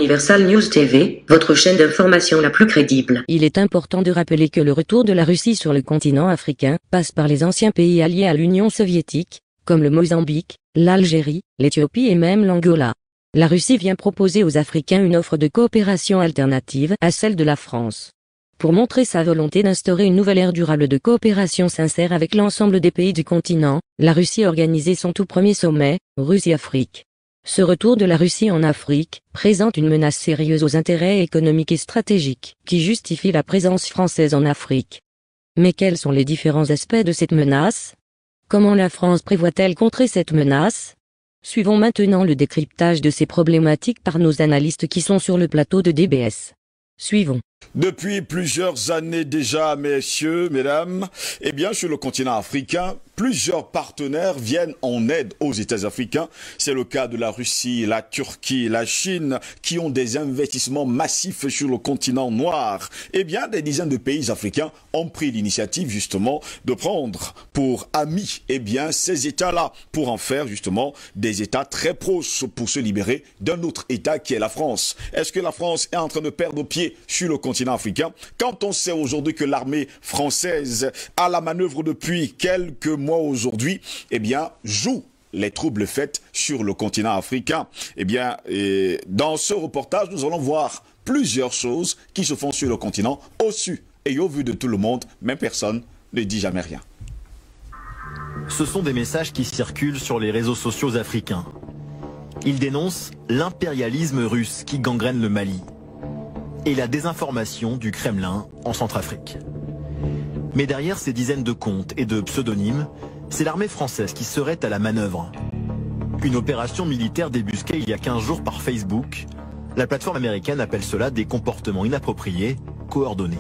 Universal News TV, votre chaîne d'information la plus crédible. Il est important de rappeler que le retour de la Russie sur le continent africain passe par les anciens pays alliés à l'Union soviétique, comme le Mozambique, l'Algérie, l'Éthiopie et même l'Angola. La Russie vient proposer aux Africains une offre de coopération alternative à celle de la France. Pour montrer sa volonté d'instaurer une nouvelle ère durable de coopération sincère avec l'ensemble des pays du continent, la Russie a organisé son tout premier sommet, Russie-Afrique. Ce retour de la Russie en Afrique présente une menace sérieuse aux intérêts économiques et stratégiques qui justifie la présence française en Afrique. Mais quels sont les différents aspects de cette menace? Comment la France prévoit-elle contrer cette menace? Suivons maintenant le décryptage de ces problématiques par nos analystes qui sont sur le plateau de DBS. Suivons. Depuis plusieurs années déjà, messieurs, mesdames, eh bien, sur le continent africain, plusieurs partenaires viennent en aide aux États africains. C'est le cas de la Russie, la Turquie, la Chine, qui ont des investissements massifs sur le continent noir. Eh bien, des dizaines de pays africains ont pris l'initiative, justement, de prendre pour amis, eh bien, ces États-là, pour en faire, justement, des États très proches pour se libérer d'un autre État qui est la France. Est-ce que la France est en train de perdre pied sur le continent africain, quand on sait aujourd'hui que l'armée française a la manœuvre depuis quelques mois aujourd'hui, eh bien, joue les troubles faits sur le continent africain. Eh bien, dans ce reportage, nous allons voir plusieurs choses qui se font sur le continent, au su et au vu de tout le monde, mais personne ne dit jamais rien. Ce sont des messages qui circulent sur les réseaux sociaux africains. Ils dénoncent l'impérialisme russe qui gangrène le Mali et la désinformation du Kremlin en Centrafrique. Mais derrière ces dizaines de comptes et de pseudonymes, c'est l'armée française qui serait à la manœuvre. Une opération militaire débusquée il y a 15 jours par Facebook. La plateforme américaine appelle cela des comportements inappropriés, coordonnés.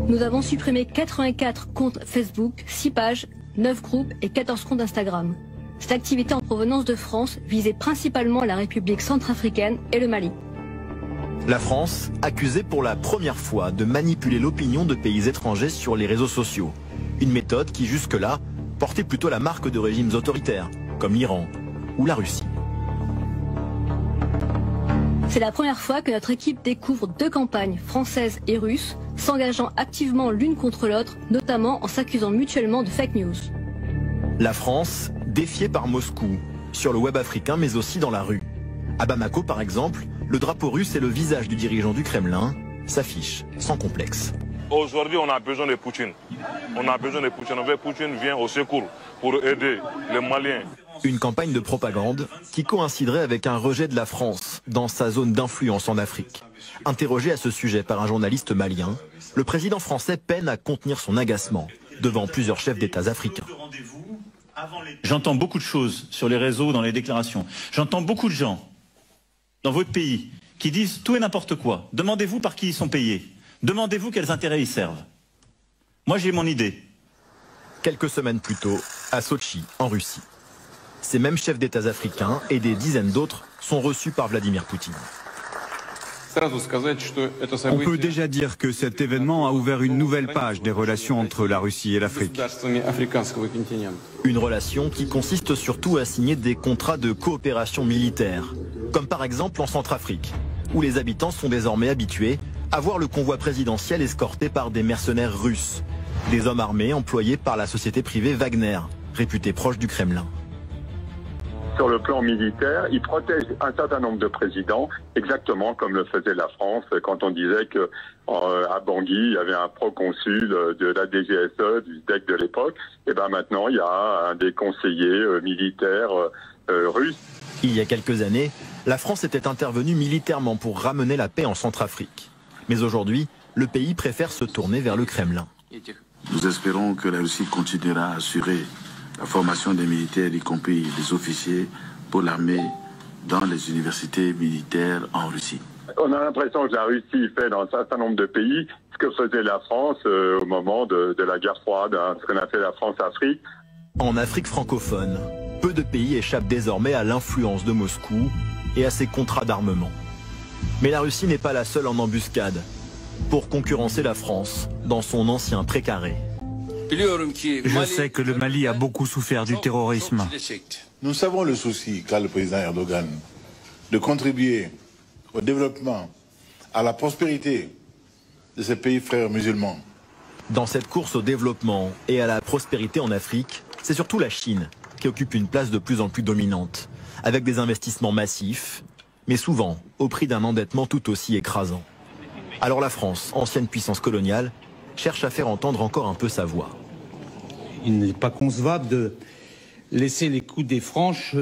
Nous avons supprimé 84 comptes Facebook, 6 pages, 9 groupes et 14 comptes Instagram. Cette activité en provenance de France visait principalement la République centrafricaine et le Mali. La France, accusée pour la première fois de manipuler l'opinion de pays étrangers sur les réseaux sociaux. Une méthode qui jusque-là portait plutôt la marque de régimes autoritaires, comme l'Iran ou la Russie. C'est la première fois que notre équipe découvre 2 campagnes françaises et russes, s'engageant activement l'une contre l'autre, notamment en s'accusant mutuellement de fake news. La France, défiée par Moscou, sur le web africain mais aussi dans la rue. À Bamako par exemple, le drapeau russe et le visage du dirigeant du Kremlin s'affichent sans complexe. Aujourd'hui, on a besoin de Poutine. On a besoin de Poutine. Poutine vient au secours pour aider les Maliens. Une campagne de propagande qui coïnciderait avec un rejet de la France dans sa zone d'influence en Afrique. Interrogé à ce sujet par un journaliste malien, le président français peine à contenir son agacement devant plusieurs chefs d'État africains. J'entends beaucoup de choses sur les réseaux, dans les déclarations. J'entends beaucoup de gens dans votre pays qui disent tout et n'importe quoi. Demandez-vous par qui ils sont payés. Demandez-vous quels intérêts ils servent. Moi, j'ai mon idée. Quelques semaines plus tôt, à Sotchi, en Russie. Ces mêmes chefs d'État africains et des dizaines d'autres sont reçus par Vladimir Poutine. On peut déjà dire que cet événement a ouvert une nouvelle page des relations entre la Russie et l'Afrique. Une relation qui consiste surtout à signer des contrats de coopération militaire, comme par exemple en Centrafrique, où les habitants sont désormais habitués à voir le convoi présidentiel escorté par des mercenaires russes, des hommes armés employés par la société privée Wagner, réputée proche du Kremlin. Sur le plan militaire, il protège un certain nombre de présidents, exactement comme le faisait la France quand on disait que à Bangui, il y avait un proconsul de la DGSE, du DEC de l'époque. Et ben maintenant, il y a un des conseillers militaires russes. Il y a quelques années, la France était intervenue militairement pour ramener la paix en Centrafrique. Mais aujourd'hui, le pays préfère se tourner vers le Kremlin. Nous espérons que la Russie continuera à assurer la formation des militaires, y compris des officiers pour l'armée dans les universités militaires en Russie. On a l'impression que la Russie fait dans un certain nombre de pays ce que faisait la France au moment de la guerre froide, hein, ce qu'on a fait la France-Afrique. En Afrique francophone, peu de pays échappent désormais à l'influence de Moscou et à ses contrats d'armement. Mais la Russie n'est pas la seule en embuscade pour concurrencer la France dans son ancien précaré. Je sais que le Mali a beaucoup souffert du terrorisme. Nous savons le souci qu'a le président Erdogan de contribuer au développement, à la prospérité de ces pays frères musulmans. Dans cette course au développement et à la prospérité en Afrique, c'est surtout la Chine qui occupe une place de plus en plus dominante, avec des investissements massifs, mais souvent au prix d'un endettement tout aussi écrasant. Alors la France, ancienne puissance coloniale, cherche à faire entendre encore un peu sa voix. Il n'est pas concevable de laisser les coups des franches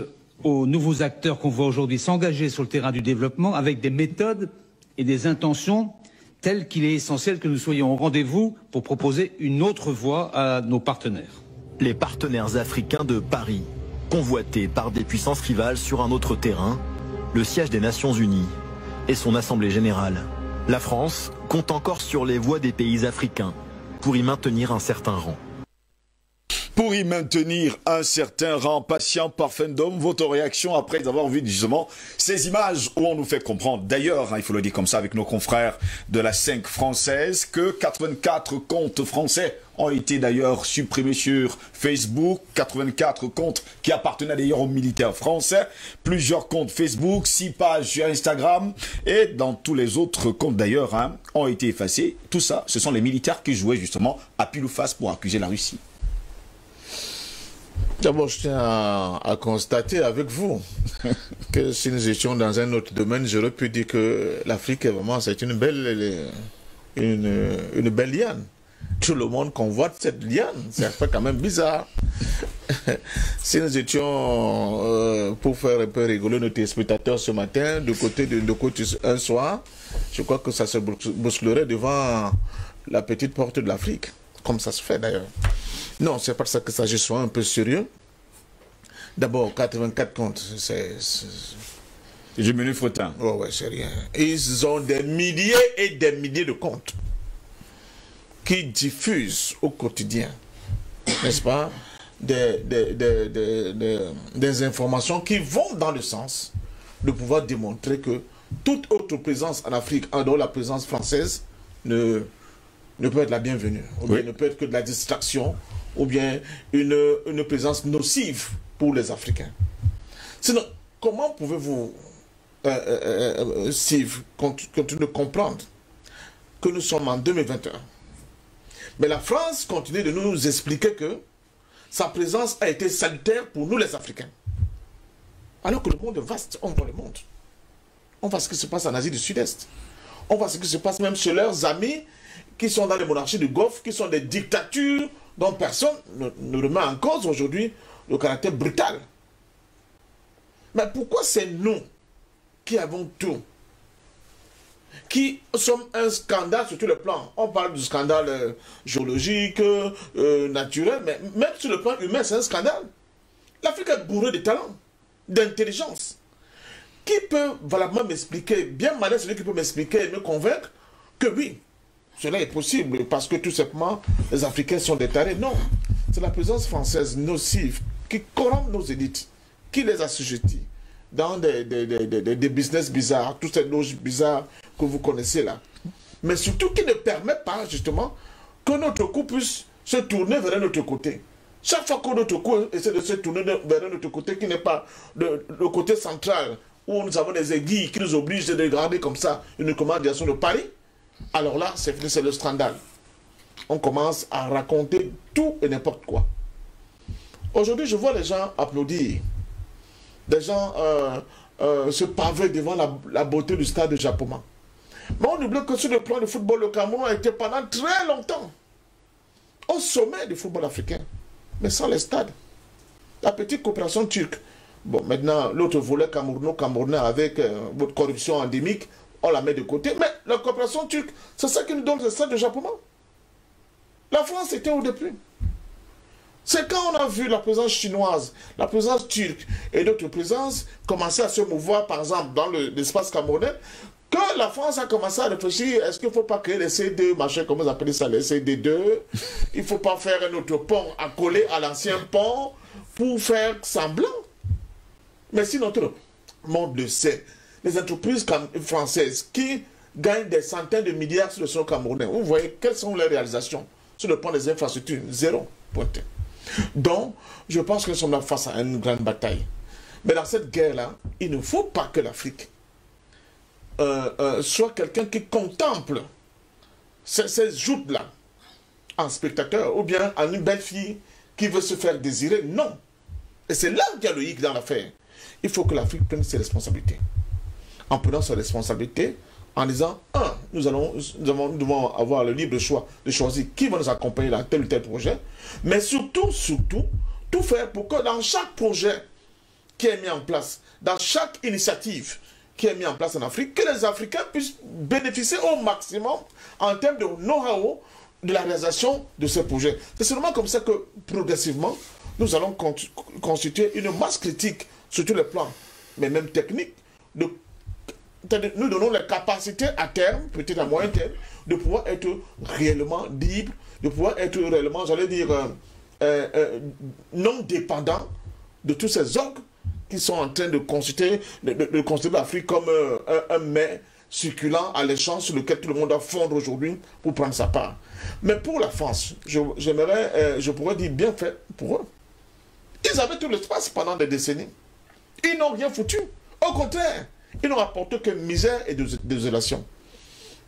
aux nouveaux acteurs qu'on voit aujourd'hui s'engager sur le terrain du développement avec des méthodes et des intentions telles qu'il est essentiel que nous soyons au rendez-vous pour proposer une autre voie à nos partenaires. Les partenaires africains de Paris, convoités par des puissances rivales sur un autre terrain, le siège des Nations Unies et son Assemblée Générale. La France compte encore sur les voix des pays africains pour y maintenir un certain rang. Pour y maintenir un certain rang, patient parfendum, votre réaction après avoir vu justement ces images où on nous fait comprendre, d'ailleurs, il faut le dire comme ça avec nos confrères de la 5 française, que 84 comptes français ont été d'ailleurs supprimés sur Facebook, 84 comptes qui appartenaient d'ailleurs aux militaires français, plusieurs comptes Facebook, 6 pages sur Instagram et dans tous les autres comptes d'ailleurs ont été effacés. Tout ça, ce sont les militaires qui jouaient justement à pile ou face pour accuser la Russie. D'abord, je tiens à constater avec vous que si nous étions dans un autre domaine, j'aurais pu dire que l'Afrique, vraiment, c'est une belle liane. Tout le monde convoite cette liane. Ça fait quand même bizarre. Si nous étions, pour faire un peu rigoler nos téléspectateurs ce matin, de côté un soir, je crois que ça se bousculerait devant la petite porte de l'Afrique, comme ça se fait d'ailleurs. Non, c'est parce que ça, je sois un peu sérieux. D'abord, 84 comptes, c'est... Je me frottin. Oh ouais, c'est rien. Ils ont des milliers et des milliers de comptes qui diffusent au quotidien, n'est-ce pas, des informations qui vont dans le sens de pouvoir démontrer que toute autre présence en Afrique, en dehors de la présence française, ne peut être la bienvenue, ou bien ne peut être que de la distraction, ou bien une présence nocive pour les Africains. Sinon, comment pouvez-vous, continuer de comprendre que nous sommes en 2021, mais la France continue de nous expliquer que sa présence a été salutaire pour nous les Africains. Alors que le monde est vaste, on voit le monde. On voit ce qui se passe en Asie du Sud-Est. On voit ce qui se passe même chez leurs amis qui sont dans les monarchies du Golfe, qui sont des dictatures dont personne ne remet en cause aujourd'hui le caractère brutal. Mais pourquoi c'est nous qui avons tout, qui sommes un scandale sur tous les plans? On parle du scandale géologique, naturel, mais même sur le plan humain, c'est un scandale. L'Afrique est bourrée de talent, d'intelligence. Qui peut valablement m'expliquer, bien malin celui qui peut m'expliquer et me convaincre que oui, cela est possible parce que tout simplement les Africains sont des tarés? Non, c'est la présence française nocive qui corrompt nos élites, qui les assujettit dans des business bizarres, toutes ces loges bizarres que vous connaissez là. Mais surtout qui ne permet pas justement que notre coup puisse se tourner vers un autre côté. Chaque fois que notre coup essaie de se tourner vers un autre côté qui n'est pas le côté central, où nous avons des aiguilles qui nous obligent de regarder comme ça une commandation de Paris, alors là, c'est le scandale. On commence à raconter tout et n'importe quoi. Aujourd'hui, je vois les gens applaudir. Des gens se paver devant la beauté du stade de Japoma. Mais on oublie que sur le plan du football, le Cameroun a été pendant très longtemps au sommet du football africain. Mais sans les stades. La petite coopération turque. Bon, maintenant, l'autre volet camerounais avec votre corruption endémique, on la met de côté. Mais la coopération turque, c'est ça qui nous donne le stade de Japoma. La France était au début. C'est quand on a vu la présence chinoise, la présence turque et d'autres présences commencer à se mouvoir, par exemple, dans l'espace camerounais, que la France a commencé à réfléchir, est-ce qu'il ne faut pas créer les C2, machin, comment vous appelez ça, les CD2? Il ne faut pas faire un autre pont à coller à l'ancien pont pour faire semblant. Mais si notre monde le sait, les entreprises françaises qui gagnent des centaines de milliards sur le sol camerounais, vous voyez quelles sont les réalisations sur le plan des infrastructures? Zéro. Pointé. Donc, je pense que nous sommes là face à une grande bataille. Mais dans cette guerre-là, il ne faut pas que l'Afrique soit quelqu'un qui contemple ces joutes-là en spectateur ou bien en une belle fille qui veut se faire désirer. Non. Et c'est là qu'il y a le hic dans l'affaire. Il faut que l'Afrique prenne ses responsabilités. En prenant ses responsabilités, en disant, nous devons avoir le libre choix de choisir qui va nous accompagner dans tel ou tel projet, mais surtout, tout faire pour que dans chaque projet qui est mis en place, dans chaque initiative qui est mise en place en Afrique, que les Africains puissent bénéficier au maximum en termes de know-how de la réalisation de ces projets. C'est seulement comme ça que, progressivement, nous allons constituer une masse critique sur tous les plans, mais même technique. Nous donnons les capacités à terme, peut-être à moyen terme, de pouvoir être réellement libre, de pouvoir être réellement, j'allais dire, non dépendant de tous ces orgues qui sont en train de constituer l'Afrique comme un mets circulant, alléchant, sur lequel tout le monde doit fondre aujourd'hui pour prendre sa part. Mais pour la France, je pourrais dire bien fait pour eux. Ils avaient tout l'espace pendant des décennies. Ils n'ont rien foutu. Au contraire, ils n'ont apporté que misère et désolation.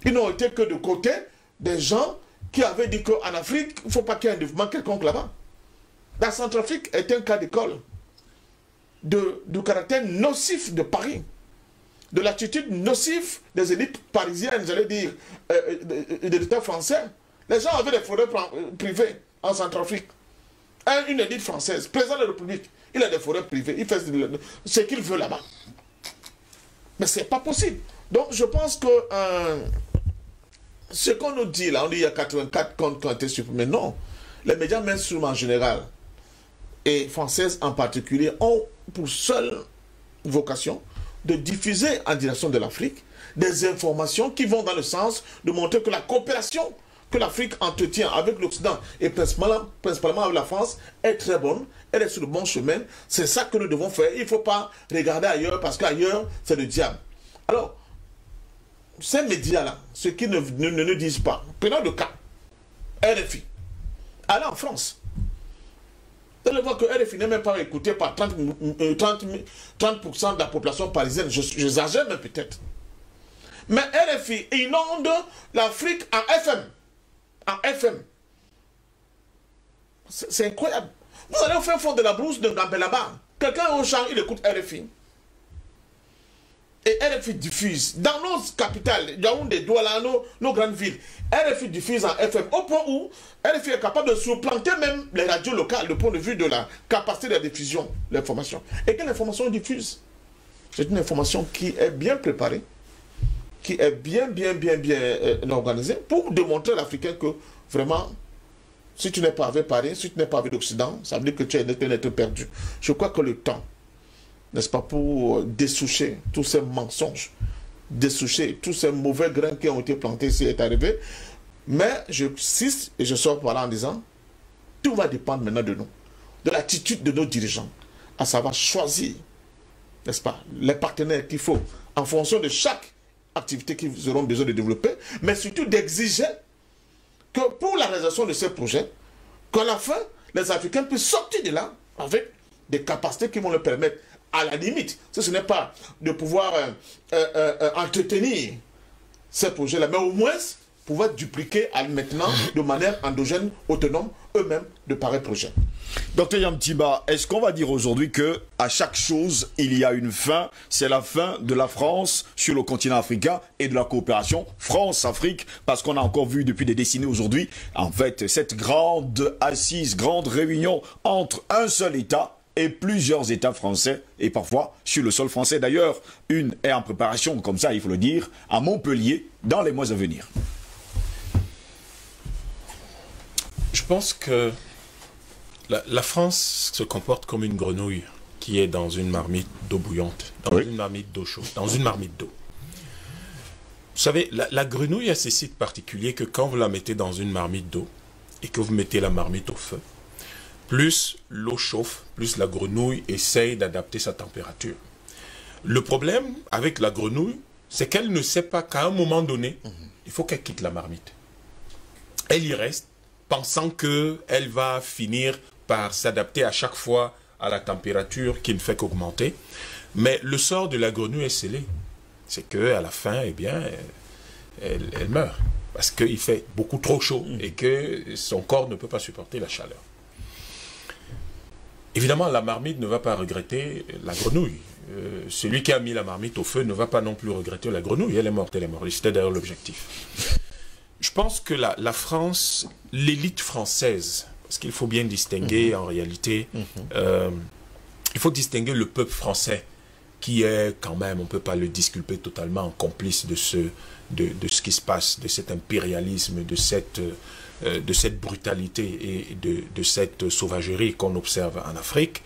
Ils n'ont été que de côté des gens qui avaient dit qu'en Afrique, il ne faut pas qu'il y ait un développement quelconque là-bas. La Centrafrique est un cas d'école du caractère nocif de Paris, de l'attitude nocive des élites parisiennes, j'allais dire, de l'État français. Les gens avaient des forêts privées en Centrafrique. Une élite française, président de la République, il a des forêts privées, il fait ce qu'il veut là-bas. Mais ce n'est pas possible. Donc je pense que ce qu'on nous dit là, on dit il y a 84 comptes qui ont été supprimés. Non. Les médias mainstream en général, et françaises en particulier, ont pour seule vocation de diffuser en direction de l'Afrique des informations qui vont dans le sens de montrer que la coopération que l'Afrique entretient avec l'Occident et principalement avec la France est très bonne, elle est sur le bon chemin. C'est ça que nous devons faire. Il ne faut pas regarder ailleurs parce qu'ailleurs, c'est le diable. Alors, ces médias-là, ce qu'ils ne disent pas, prenons le cas, RFI, allez en France. Vous allez voir que RFI n'est même pas écouté par 30% de la population parisienne. J'exagère même peut-être. Mais RFI inonde l'Afrique en FM. En FM. C'est incroyable. Vous allez au fin fond de la brousse de Gambelaba. Quelqu'un au champ, il écoute RFI. Et RFI diffuse dans nos capitales, Yaoundé, Douala, nos grandes villes. RFI diffuse en FM au point où RFI est capable de supplanter même les radios locales du point de vue de la capacité de diffusion de l'information. Et quelle information diffuse? C'est une information qui est bien préparée, qui est bien organisée pour démontrer à l'Africain que vraiment, si tu n'es pas avec Paris, si tu n'es pas avec l'Occident, ça veut dire que tu es un être perdu. Je crois que le temps, n'est-ce pas, pour dessoucher tous ces mensonges, dessoucher tous ces mauvais grains qui ont été plantés ici est arrivé. Mais je insiste et je sors par là en disant, tout va dépendre maintenant de nous, de l'attitude de nos dirigeants, à savoir choisir, n'est-ce pas, les partenaires qu'il faut en fonction de chaque activité qu'ils auront besoin de développer, mais surtout d'exiger que pour la réalisation de ces projets, qu'à la fin, les Africains puissent sortir de là avec des capacités qui vont leur permettre, à la limite, si ce n'est pas de pouvoir entretenir ces projets-là, mais au moins pouvoir dupliquer maintenant de manière endogène, autonome, eux-mêmes, de pareils projets. Docteur Yamtiba, est-ce qu'on va dire aujourd'hui que à chaque chose, il y a une fin? C'est la fin de la France sur le continent africain et de la coopération France-Afrique, parce qu'on a encore vu depuis des décennies aujourd'hui, en fait, cette grande assise, grande réunion entre un seul État et plusieurs États français, et parfois sur le sol français. D'ailleurs, une est en préparation, comme ça il faut le dire, à Montpellier, dans les mois à venir. Je pense que la France se comporte comme une grenouille qui est dans une marmite d'eau bouillante, dans une marmite d'eau chaude, dans une marmite d'eau. Vous savez, la grenouille a ces sites particuliers que quand vous la mettez dans une marmite d'eau et que vous mettez la marmite au feu, plus l'eau chauffe, plus la grenouille essaye d'adapter sa température. Le problème avec la grenouille, c'est qu'elle ne sait pas qu'à un moment donné, il faut qu'elle quitte la marmite. Elle y reste, pensant qu'elle va finir par s'adapter à chaque fois à la température qui ne fait qu'augmenter. Mais le sort de la grenouille est scellé. c'est qu'à la fin, eh bien, elle meurt. Parce qu'il fait beaucoup trop chaud et que son corps ne peut pas supporter la chaleur. Évidemment, la marmite ne va pas regretter la grenouille. Celui qui a mis la marmite au feu ne va pas non plus regretter la grenouille. Elle est morte, elle est morte. C'était d'ailleurs l'objectif. Je pense que la France, l'élite française, parce qu'il faut bien distinguer en réalité, il faut distinguer le peuple français, qui est quand même, on ne peut pas le disculper totalement, complice de ce qui se passe, de cet impérialisme, de cette brutalité et de cette sauvagerie qu'on observe en Afrique,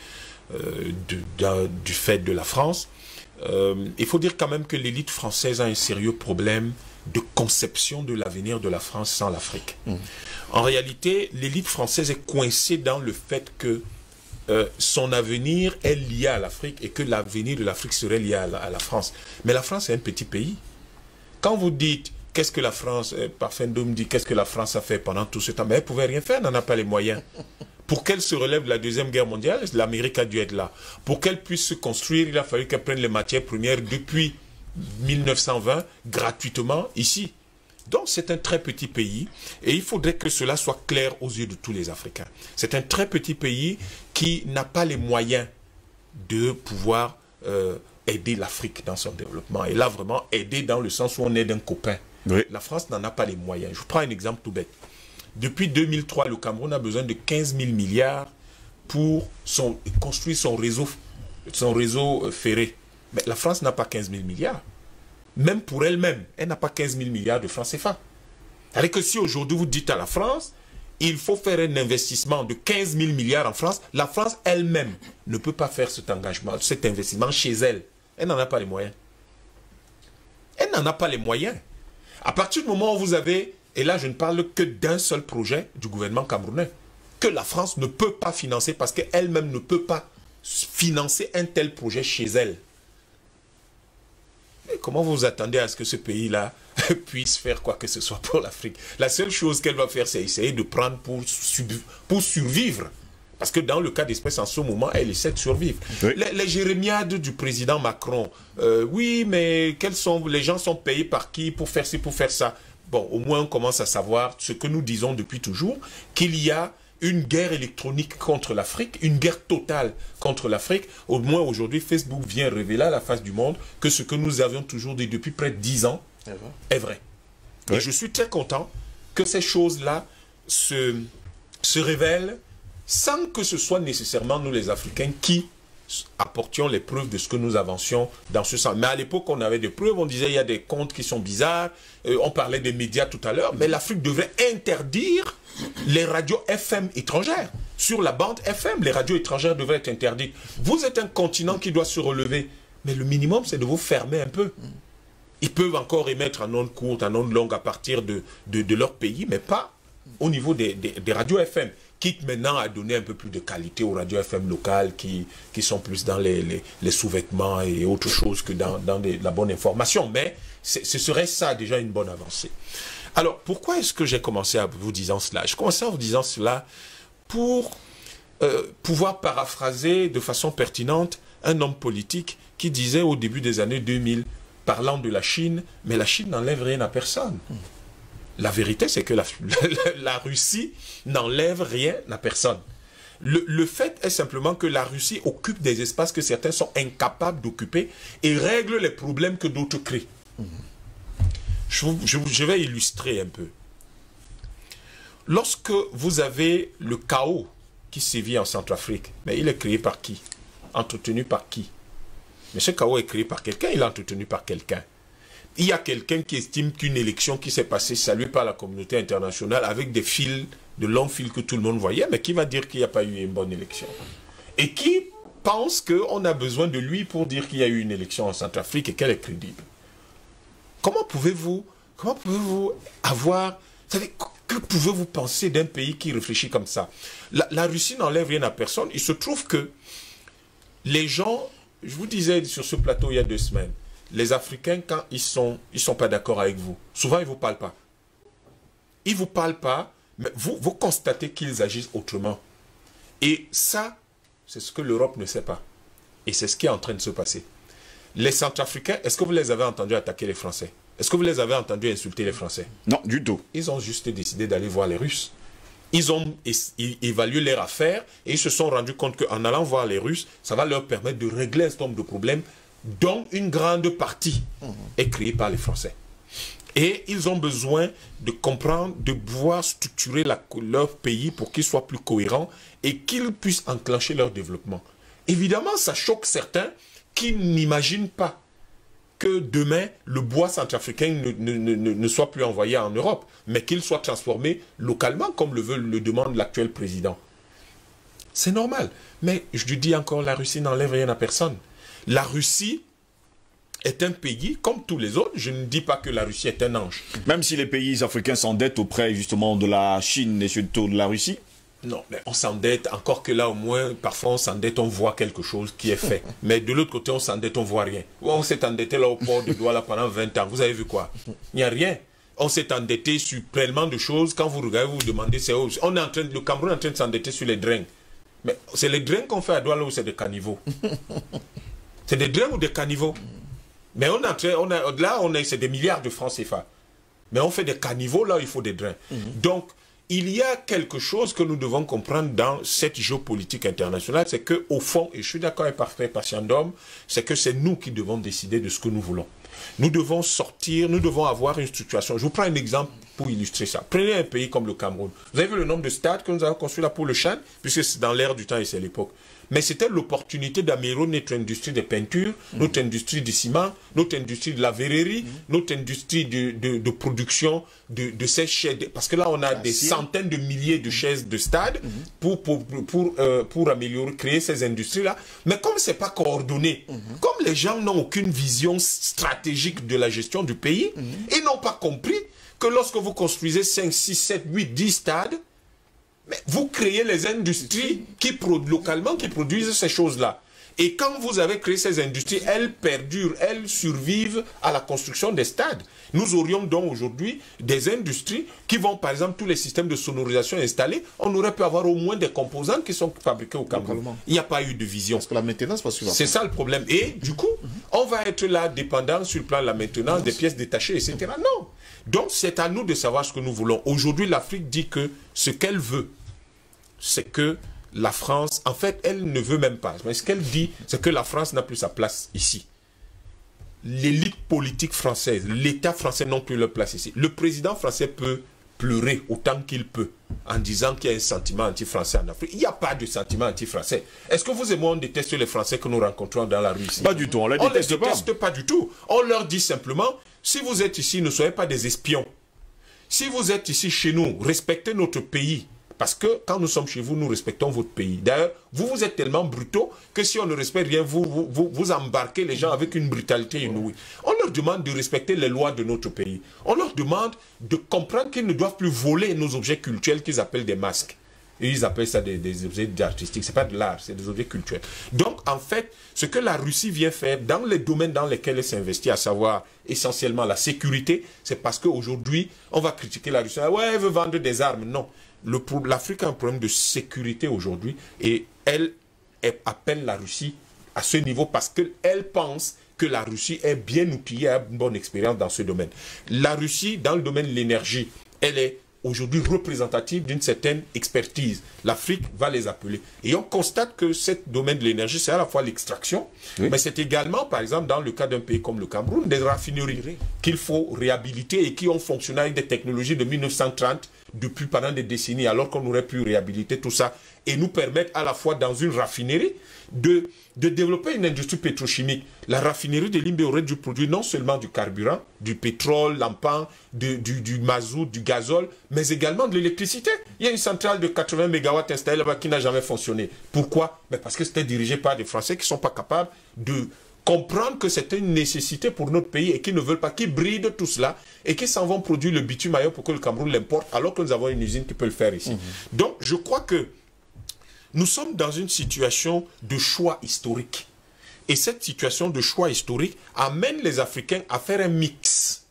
du fait de la France. Il faut dire quand même que l'élite française a un sérieux problème de conception de l'avenir de la France sans l'Afrique. En réalité, l'élite française est coincée dans le fait que son avenir est lié à l'Afrique et que l'avenir de l'Afrique serait lié à la France. Mais la France est un petit pays. Quand vous dites, qu'est-ce que la France, Parfendum dit, qu'est-ce que la France a fait pendant tout ce temps, mais elle ne pouvait rien faire, elle n'en a pas les moyens. Pour qu'elle se relève de la Deuxième Guerre mondiale, l'Amérique a dû être là. Pour qu'elle puisse se construire, il a fallu qu'elle prenne les matières premières depuis 1920, gratuitement, ici. Donc c'est un très petit pays et il faudrait que cela soit clair aux yeux de tous les Africains. C'est un très petit pays qui n'a pas les moyens de pouvoir aider l'Afrique dans son développement. Et là vraiment aider dans le sens où on aide un copain. Oui. La France n'en a pas les moyens. Je vous prends un exemple tout bête. Depuis 2003, le Cameroun a besoin de 15 000 milliards pour construire son réseau ferré. Mais la France n'a pas 15 000 milliards. Même pour elle-même, elle n'a pas 15 000 milliards de francs CFA. C'est-à-dire que si aujourd'hui vous dites à la France, il faut faire un investissement de 15 000 milliards en France, la France elle-même ne peut pas faire cet engagement, cet investissement chez elle. Elle n'en a pas les moyens. Elle n'en a pas les moyens. À partir du moment où vous avez, et là je ne parle que d'un seul projet du gouvernement camerounais, que la France ne peut pas financer parce qu'elle-même ne peut pas financer un tel projet chez elle. Comment vous attendez à ce que ce pays-là puisse faire quoi que ce soit pour l'Afrique? La seule chose qu'elle va faire, c'est essayer de prendre pour survivre. Parce que dans le cas d'espèce, en ce moment, elle essaie de survivre. Oui. Les jérémiades du président Macron, oui, mais les gens sont payés par qui pour faire ci, pour faire ça? Bon, au moins on commence à savoir ce que nous disons depuis toujours, qu'il y a une guerre électronique contre l'Afrique, une guerre totale contre l'Afrique. Au moins aujourd'hui, Facebook vient révéler à la face du monde que ce que nous avions toujours dit depuis près de 10 ans est vrai. Oui. Et je suis très content que ces choses-là se révèlent sans que ce soit nécessairement nous les Africains qui apportions les preuves de ce que nous avancions dans ce sens. Mais à l'époque, on avait des preuves, on disait il y a des comptes qui sont bizarres, on parlait des médias tout à l'heure, mais l'Afrique devrait interdire les radios FM étrangères. Sur la bande FM, les radios étrangères devraient être interdites. Vous êtes un continent qui doit se relever, mais le minimum, c'est de vous fermer un peu. Ils peuvent encore émettre en ondes courtes, en ondes longues à partir de leur pays, mais pas au niveau des radios FM. Quitte maintenant à donner un peu plus de qualité aux radios FM locales qui sont plus dans les sous-vêtements et autre chose que dans la bonne information. Mais ce serait ça déjà une bonne avancée. Alors, pourquoi est-ce que j'ai commencé à vous disant cela? Je commençais en vous disant cela pour pouvoir paraphraser de façon pertinente un homme politique qui disait au début des années 2000, parlant de la Chine, mais la Chine n'enlève rien à personne. La vérité, c'est que la Russie n'enlève rien à personne. Le fait est simplement que la Russie occupe des espaces que certains sont incapables d'occuper et règle les problèmes que d'autres créent. Je vais illustrer un peu. Lorsque vous avez le chaos qui sévit en Centrafrique, mais il est créé par qui? Entretenu par qui? Mais ce chaos est créé par quelqu'un, il est entretenu par quelqu'un. Il y a quelqu'un qui estime qu'une élection qui s'est passée, saluée par la communauté internationale, avec des fils, de longs fils que tout le monde voyait, mais qui va dire qu'il n'y a pas eu une bonne élection? Et qui pense qu'on a besoin de lui pour dire qu'il y a eu une élection en Centrafrique et qu'elle est crédible? Comment pouvez-vous avoir... Que pouvez-vous penser d'un pays qui réfléchit comme ça? La Russie n'enlève rien à personne. Il se trouve que les gens... Je vous disais sur ce plateau il y a 2 semaines, les Africains, quand ils sont pas d'accord avec vous, souvent ils ne vous parlent pas. Ils ne vous parlent pas, mais vous constatez qu'ils agissent autrement. Et ça, c'est ce que l'Europe ne sait pas. Et c'est ce qui est en train de se passer. Les Centrafricains, est-ce que vous les avez entendus attaquer les Français? Est-ce que vous les avez entendus insulter les Français? Non, du tout. Ils ont juste décidé d'aller voir les Russes. Ils ont évalué leur affaire et ils se sont rendus compte qu'en allant voir les Russes, ça va leur permettre de régler un certain nombre de problèmes dont une grande partie est créée par les Français. Et ils ont besoin de comprendre, de pouvoir structurer leur pays pour qu'il soit plus cohérent et qu'ils puissent enclencher leur développement. Évidemment, ça choque certains qui n'imaginent pas que demain, le bois centrafricain ne soit plus envoyé en Europe, mais qu'il soit transformé localement, comme le demande l'actuel président. C'est normal. Mais je lui dis encore, la Russie n'enlève rien à personne. La Russie est un pays comme tous les autres. Je ne dis pas que la Russie est un ange. Même si les pays africains s'endettent auprès justement de la Chine et surtout de la Russie? Non, mais on s'endette, encore que là au moins, parfois on s'endette, on voit quelque chose qui est fait. Mais de l'autre côté, on s'endette, on voit rien. On s'est endetté là au port de Douala pendant 20 ans. Vous avez vu quoi? Il n'y a rien. On s'est endetté sur pleinement de choses. Quand vous regardez, vous vous demandez, c'est où? Le Cameroun est en train de s'endetter sur les drains. Mais c'est les drains qu'on fait à Douala ou c'est des caniveaux? C'est des drains ou des caniveaux? Mais c'est des milliards de francs CFA. Mais on fait des caniveaux là où il faut des drains. Donc, il y a quelque chose que nous devons comprendre dans cette géopolitique internationale, c'est qu'au fond, et je suis d'accord avec Parfait Patient d'Homme, c'est que c'est nous qui devons décider de ce que nous voulons. Nous devons sortir, nous devons avoir une structuration. Je vous prends un exemple pour illustrer ça. Prenez un pays comme le Cameroun. Vous avez vu le nombre de stades que nous avons construits là pour le Chan, puisque c'est dans l'ère du temps et c'est l'époque. Mais c'était l'opportunité d'améliorer notre industrie de peinture, notre industrie du ciment, notre industrie de la verrerie, notre industrie de production de ces chaises. Parce que là, on a des centaines de milliers de chaises de stade pour améliorer, créer ces industries-là. Mais comme ce n'est pas coordonné, comme les gens n'ont aucune vision stratégique de la gestion du pays, ils n'ont pas compris que lorsque vous construisez 5, 6, 7, 8, 10 stades, mais vous créez les industries localement qui produisent ces choses-là. Et quand vous avez créé ces industries, elles perdurent, elles survivent à la construction des stades. Nous aurions donc aujourd'hui des industries qui vont, par exemple, tous les systèmes de sonorisation installés, on aurait pu avoir au moins des composants qui sont fabriqués au Cameroun. Il n'y a pas eu de vision. Parce que la maintenance pas suffisante. C'est ça le problème. Et du coup, on va être là dépendant sur le plan de la maintenance, des pièces détachées, etc. Non. Donc c'est à nous de savoir ce que nous voulons. Aujourd'hui, l'Afrique dit que ce qu'elle veut, c'est que la France, en fait, elle ne veut même pas. Mais ce qu'elle dit, c'est que la France n'a plus sa place ici. L'élite politique française, l'État français n'ont plus leur place ici. Le président français peut pleurer autant qu'il peut en disant qu'il y a un sentiment anti-français en Afrique. Il n'y a pas de sentiment anti-français. Est-ce que vous et moi, on déteste les Français que nous rencontrons dans la rue ici? Pas du tout, on les déteste pas du tout. On leur dit simplement, si vous êtes ici, ne soyez pas des espions. Si vous êtes ici chez nous, respectez notre pays. Parce que quand nous sommes chez vous, nous respectons votre pays. D'ailleurs, vous êtes tellement brutaux que si on ne respecte rien, vous embarquez les gens avec une brutalité inouïe. On leur demande de respecter les lois de notre pays. On leur demande de comprendre qu'ils ne doivent plus voler nos objets culturels qu'ils appellent des masques. Et ils appellent ça des objets artistiques. Ce n'est pas de l'art, c'est des objets culturels. Donc, en fait, ce que la Russie vient faire dans les domaines dans lesquels elle s'investit, à savoir essentiellement la sécurité, c'est parce qu'aujourd'hui, on va critiquer la Russie. Ouais, elle veut vendre des armes. Non. L'Afrique a un problème de sécurité aujourd'hui et elle appelle la Russie à ce niveau parce qu'elle pense que la Russie est bien outillée, a une bonne expérience dans ce domaine. La Russie, dans le domaine de l'énergie, elle est aujourd'hui représentative d'une certaine expertise. L'Afrique va les appeler. Et on constate que ce domaine de l'énergie, c'est à la fois l'extraction, mais c'est également, par exemple, dans le cas d'un pays comme le Cameroun, des raffineries qu'il faut réhabiliter et qui ont fonctionné avec des technologies de 1930 depuis pendant des décennies, alors qu'on aurait pu réhabiliter tout ça et nous permettre à la fois dans une raffinerie de développer une industrie pétrochimique. La raffinerie de Limbe aurait dû produire non seulement du carburant, du pétrole, l'ampan, du mazout, du gazole, mais également de l'électricité. Il y a une centrale de 80 MW installée là-bas qui n'a jamais fonctionné. Pourquoi? Parce que c'était dirigé par des Français qui ne sont pas capables de comprendre que c'était une nécessité pour notre pays et qui ne veulent pas, qui brident tout cela et qui s'en vont produire le bitume ailleurs pour que le Cameroun l'importe alors que nous avons une usine qui peut le faire ici. Donc, je crois que nous sommes dans une situation de choix historique. Et cette situation de choix historique amène les Africains à faire un mix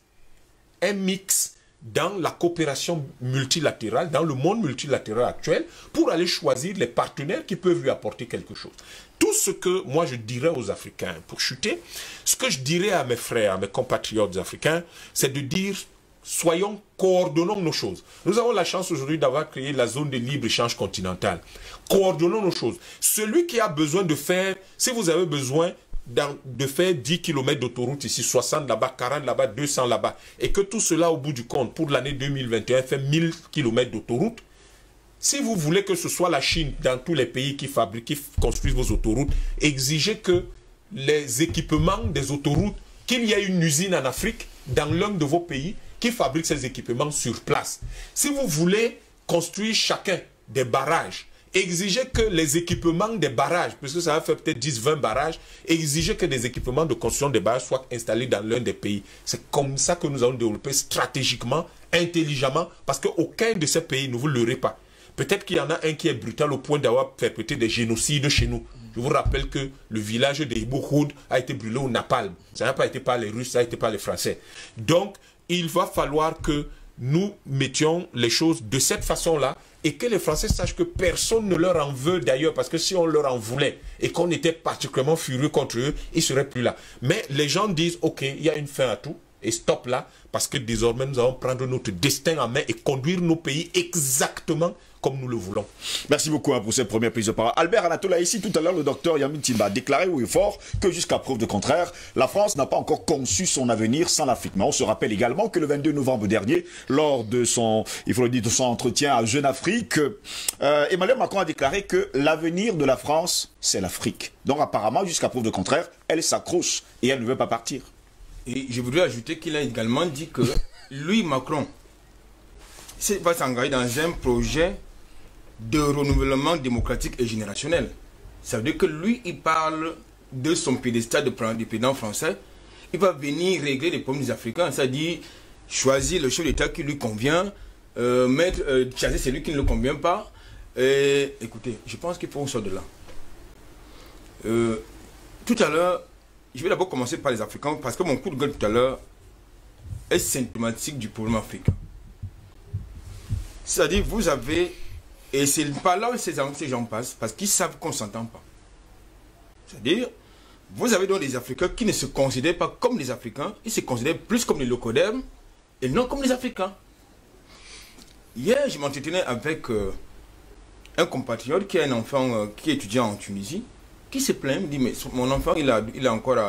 dans la coopération multilatérale, dans le monde multilatéral actuel, pour aller choisir les partenaires qui peuvent lui apporter quelque chose. Tout ce que moi je dirais aux Africains, pour chuter, ce que je dirais à mes frères, à mes compatriotes africains, c'est de dire, coordonnons nos choses. Nous avons la chance aujourd'hui d'avoir créé la zone de libre-échange continentale. Coordonnons nos choses. Celui qui a besoin de faire, si vous avez besoin de faire 10 km d'autoroute ici, 60 là-bas, 40 là-bas, 200 là-bas, et que tout cela, au bout du compte, pour l'année 2021, fait 1000 km d'autoroute, si vous voulez que ce soit la Chine, dans tous les pays qui fabriquent, qui construisent vos autoroutes, exigez que les équipements des autoroutes, qu'il y ait une usine en Afrique, dans l'un de vos pays, qui fabrique ces équipements sur place. Si vous voulez construire chacun des barrages, exigez que les équipements des barrages, puisque ça va faire peut-être 10-20 barrages, exigez que des équipements de construction des barrages soient installés dans l'un des pays. C'est comme ça que nous allons développer stratégiquement, intelligemment, parce qu'aucun de ces pays ne vous leurrez pas. Peut-être qu'il y en a un qui est brutal au point d'avoir perpétré des génocides chez nous. Je vous rappelle que le village de Ibohoud a été brûlé au napalm. Ça n'a pas été par les Russes, ça a été par les Français. Donc, il va falloir que nous mettions les choses de cette façon-là et que les Français sachent que personne ne leur en veut d'ailleurs, parce que si on leur en voulait et qu'on était particulièrement furieux contre eux, ils ne seraient plus là. Mais les gens disent, ok, il y a une fin à tout et stop là, parce que désormais nous allons prendre notre destin en main et conduire nos pays exactement comme nous le voulons. Merci beaucoup pour cette première prise de parole. Albert Anatola, ici tout à l'heure, le docteur Yamin Timba a déclaré haut et fort que jusqu'à preuve de contraire, la France n'a pas encore conçu son avenir sans l'Afrique. Mais on se rappelle également que le 22 novembre dernier, lors de son, il faut le dire, de son entretien à Jeune Afrique, Emmanuel Macron a déclaré que l'avenir de la France, c'est l'Afrique. Donc apparemment, jusqu'à preuve de contraire, elle s'accroche et elle ne veut pas partir. Et je voudrais ajouter qu'il a également dit que lui, Macron, va s'engager dans un projet de renouvellement démocratique et générationnel. Ça veut dire que lui, il parle de son piédestal de président français. Il va venir régler les problèmes des Africains, c'est-à-dire choisir le chef d'État qui lui convient, chasser celui qui ne le convient pas. Et, écoutez, je pense qu'il faut qu'on sorte de là. Tout à l'heure, je vais d'abord commencer par les Africains, parce que mon coup de gueule tout à l'heure est symptomatique du problème africain. C'est-à-dire, vous avez, et c'est pas là où ces gens passent, parce qu'ils savent qu'on ne s'entend pas. C'est-à-dire, vous avez donc des Africains qui ne se considèrent pas comme les Africains, ils se considèrent plus comme les locodermes, et non comme les Africains. Hier, je m'entretenais avec un compatriote qui a un enfant qui étudie en Tunisie, qui se plaint, il me dit, mais mon enfant, il a encore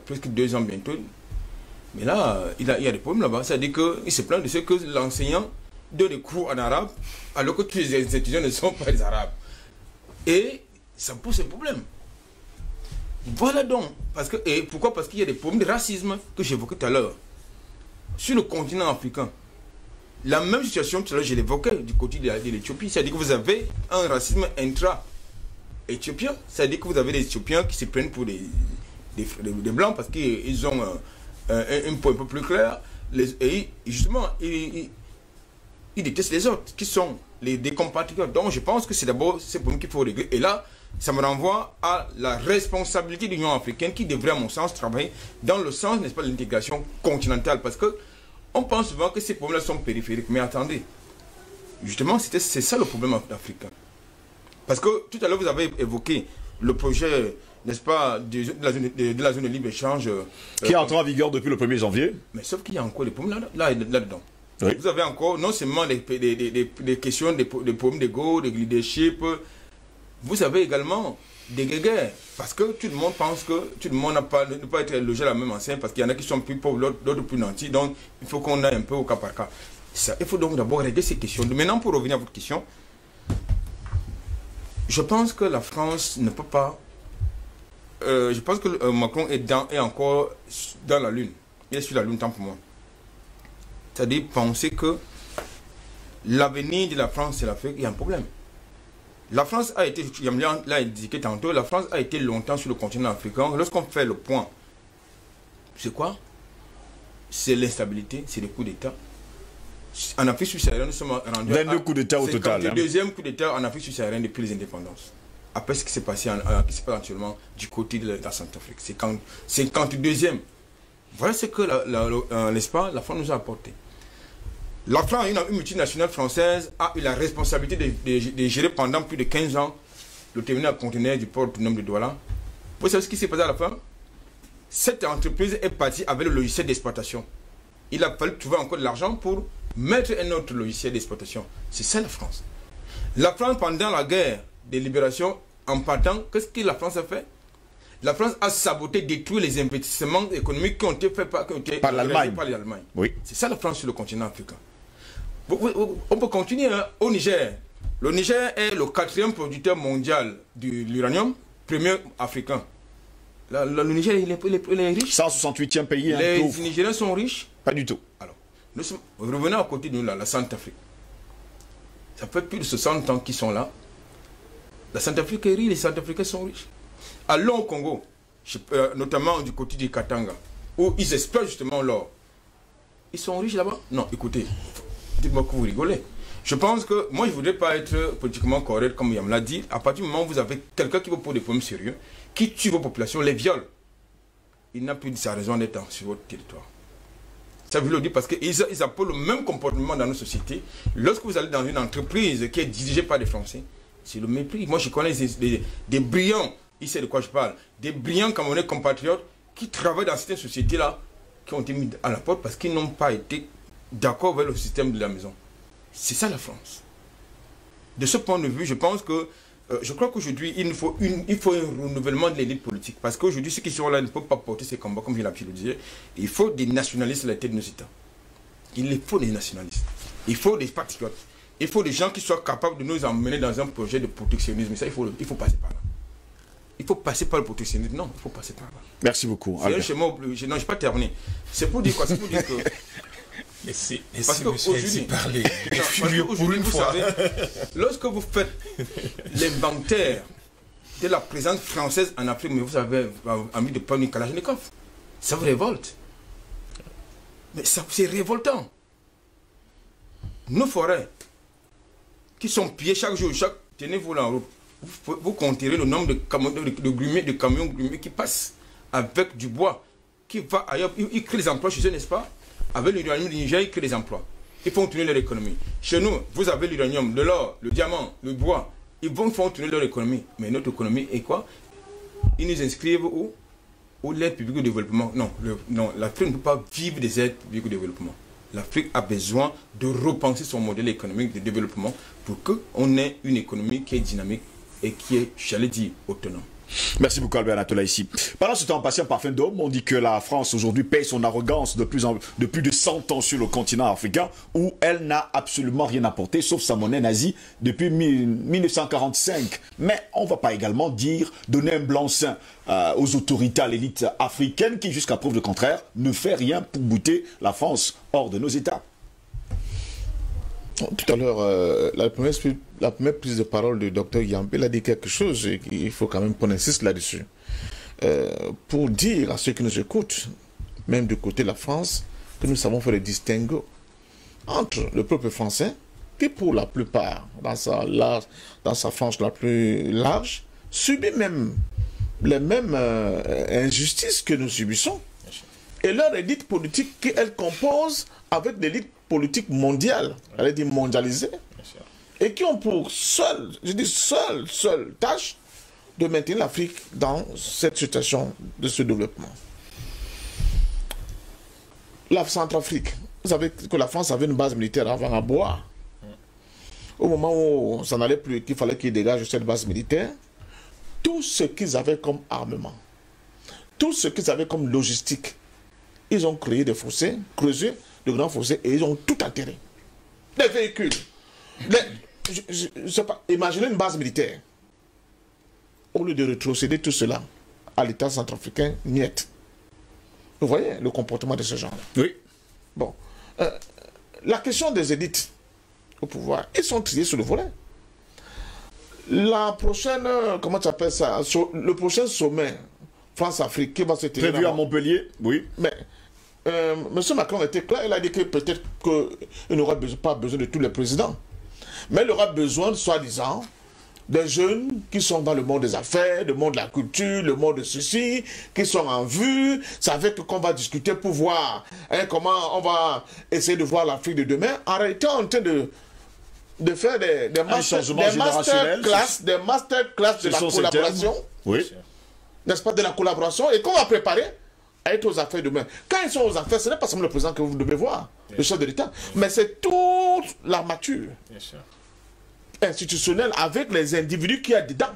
presque 2 ans bientôt, mais là, il y a des problèmes là-bas. C'est-à-dire qu'il se plaint de ce que l'enseignant donne des cours en arabe, alors que tous les étudiants ne sont pas des arabes. Et ça pose un problème. Voilà donc. Et pourquoi? Parce qu'il y a des problèmes de racisme que j'évoquais tout à l'heure. Sur le continent africain, la même situation, tout à l'heure, je l'évoquais du côté de l'Éthiopie. C'est-à-dire que vous avez un racisme intra-éthiopien. C'est-à-dire que vous avez des Éthiopiens qui se prennent pour des Blancs parce qu'ils ont un point un peu plus clair. Et justement, ils détestent les autres, qui sont des compatriotes. Donc je pense que c'est d'abord ce problème qu'il faut régler. Et là, ça me renvoie à la responsabilité de l'Union africaine qui devrait, à mon sens, travailler dans le sens, n'est-ce pas, de l'intégration continentale. Parce que on pense souvent que ces problèmes-là sont périphériques. Mais attendez, justement, c'est ça le problème africain. Parce que tout à l'heure, vous avez évoqué le projet, n'est-ce pas, de la zone de libre-échange. Qui est entré en vigueur depuis le 1er janvier. Mais sauf qu'il y a encore des problèmes là-dedans. Oui. Vous avez encore non seulement des questions, des problèmes d'ego, de leadership. Vous avez également des guerres. Parce que tout le monde pense que tout le monde ne peut pas être logé à la même enseigne, parce qu'il y en a qui sont plus pauvres, d'autres plus nantis. Donc, il faut qu'on aille un peu au cas par cas. Ça, il faut donc d'abord régler ces questions. Maintenant, pour revenir à votre question, je pense que la France ne peut pas... je pense que Macron est encore dans la Lune. Il est sur la Lune, tant pour moi. C'est-à-dire penser que l'avenir de la France, c'est l'Afrique, il y a un problème. La France a été, l'a indiqué tantôt, la France a été longtemps sur le continent africain. Lorsqu'on fait le point, c'est quoi? C'est l'instabilité, c'est les coups d'État. En Afrique subsaharienne, nous sommes rendus 22 coups d'État au total. C'est le deuxième coup d'État en Afrique subsaharienne depuis les indépendances. Après ce qui s'est passé actuellement du côté de la Centrafrique. C'est 52e. Voilà ce que, n'est-ce pas, la France nous a apporté. La France, une multinationale française, a eu la responsabilité de gérer pendant plus de 15 ans le terminal conteneur du port autonome de Douala. Vous savez ce qui s'est passé à la fin? Cette entreprise est partie avec le logiciel d'exploitation. Il a fallu trouver encore de l'argent pour mettre un autre logiciel d'exploitation. C'est ça la France. La France, pendant la guerre de libération, en partant, qu'est-ce que la France a fait? La France a saboté, détruit les investissements économiques qui ont été faits par l'Allemagne. Oui. C'est ça la France sur le continent africain. On peut continuer hein. Au Niger. Le Niger est le 4e producteur mondial de l'uranium, premier africain. Le Niger, il est riche. 168e pays. Les Nigériens sont riches. Pas du tout. Alors, revenons à côté de nous, là, la Centrafrique. Ça fait plus de 60 ans qu'ils sont là. La Centrafrique est riche, les Centrafricains sont riches. Allons au Congo, notamment du côté du Katanga, où ils exploitent justement l'or. Ils sont riches là-bas? Non, écoutez, dites-moi que vous rigolez. Je pense que, moi je ne voudrais pas être politiquement correct comme Yam l'a dit. À partir du moment où vous avez quelqu'un qui vous pose des problèmes sérieux, qui tue vos populations, les viole, il n'a plus de sa raison d'être sur votre territoire. Ça veut le dire parce qu'ils apportent le même comportement dans nos sociétés. Lorsque vous allez dans une entreprise qui est dirigée par des Français, c'est le mépris. Moi je connais des brillants, il sait de quoi je parle, des brillants Camerounais compatriotes qui travaillent dans cette société-là, qui ont été mis à la porte parce qu'ils n'ont pas été d'accord avec le système de la maison. C'est ça la France. De ce point de vue, je pense que, je crois qu'aujourd'hui, il faut un renouvellement de l'élite politique. Parce qu'aujourd'hui, ceux qui sont là ne peuvent pas porter ces combats, comme je l'ai pu le dire. Il faut des nationalistes à la tête de nos États. Il faut des nationalistes. Il faut des patriotes. Il faut des gens qui soient capables de nous emmener dans un projet de protectionnisme. Ça, il faut passer par là. Il faut passer par le protectionnisme. Non, il faut passer par là. Merci beaucoup. C'est un chemin obligé. Non, je n'ai pas terminé. C'est pour dire quoi? C'est pour dire que... Parce qu'aujourd'hui, lorsque vous faites l'inventaire de la présence française en Afrique, mais vous avez envie de prendre une Kalachnikov, ça vous révolte. Mais c'est révoltant. Nos forêts, qui sont pillées chaque jour, tenez-vous là en route, vous compterez le nombre de camions grumés qui passent avec du bois, qui va ailleurs, ils créent des emplois chez eux, n'est-ce pas? Avec l'uranium du Niger, ils créent des emplois. Ils font tourner leur économie. Chez nous, vous avez l'uranium, de l'or, le diamant, le bois. Ils vont faire tourner leur économie. Mais notre économie est quoi? Ils nous inscrivent où? Où l'aide publique au développement. Non, l'Afrique ne peut pas vivre des aides publiques au développement. L'Afrique a besoin de repenser son modèle économique de développement pour qu'on ait une économie qui est dynamique et qui est, j'allais dire, autonome. Merci beaucoup Albert Natola ici. Pendant ce temps passé par fin d'homme, on dit que la France aujourd'hui paye son arrogance de plus de 100 ans sur le continent africain où elle n'a absolument rien apporté sauf sa monnaie nazie depuis 1945. Mais on ne va pas également donner un blanc-seing aux autorités, à l'élite africaine qui jusqu'à preuve de contraire ne fait rien pour bouter la France hors de nos États. Tout à l'heure, la première prise de parole du docteur Yambé a dit quelque chose et il faut quand même qu'on insiste là-dessus. Pour dire à ceux qui nous écoutent, même du côté de la France, que nous savons faire le distinguo entre le peuple français, qui pour la plupart, dans sa frange la plus large, subit même les mêmes injustices que nous subissons, et leur élite politique qu'elle compose avec l'élite politique mondiale, elle est dit mondialisée, et qui ont pour seule tâche de maintenir l'Afrique dans cette situation de ce développement. La Centrafrique, vous savez que la France avait une base militaire avant à Bois. Au moment où ça n'allait plus, qu'il fallait qu'ils dégagent cette base militaire, tout ce qu'ils avaient comme armement, tout ce qu'ils avaient comme logistique, ils ont créé des fossés, creusé de grands fossés et ils ont tout enterré. Des véhicules. Je sais pas, imaginez une base militaire. Au lieu de rétrocéder tout cela à l'État centrafricain, niet. Vous voyez le comportement de ce genre-là. Oui. Bon. La question des élites au pouvoir, ils sont triés sur le volet. La prochaine, comment tu appelles ça, le prochain sommet France-Afrique qui va se tenir prévu à Montpellier, oui. Mais M. Macron était clair, il a dit que peut-être qu'il n'aura pas besoin de tous les présidents. Mais il aura besoin, soi-disant, des jeunes qui sont dans le monde des affaires, le monde de la culture, le monde de ceci, qui sont en vue. C'est avec eux qu'on va discuter pour voir comment on va essayer de voir l'Afrique de demain. En réalité, on est en train de faire des masterclass de la collaboration. Oui. N'est-ce pas, de la collaboration, et qu'on va préparer à être aux affaires demain. Quand ils sont aux affaires, ce n'est pas seulement le président que vous devez voir, le chef de l'État, mais c'est toute l'armature institutionnelle avec les individus qu'il y a dedans,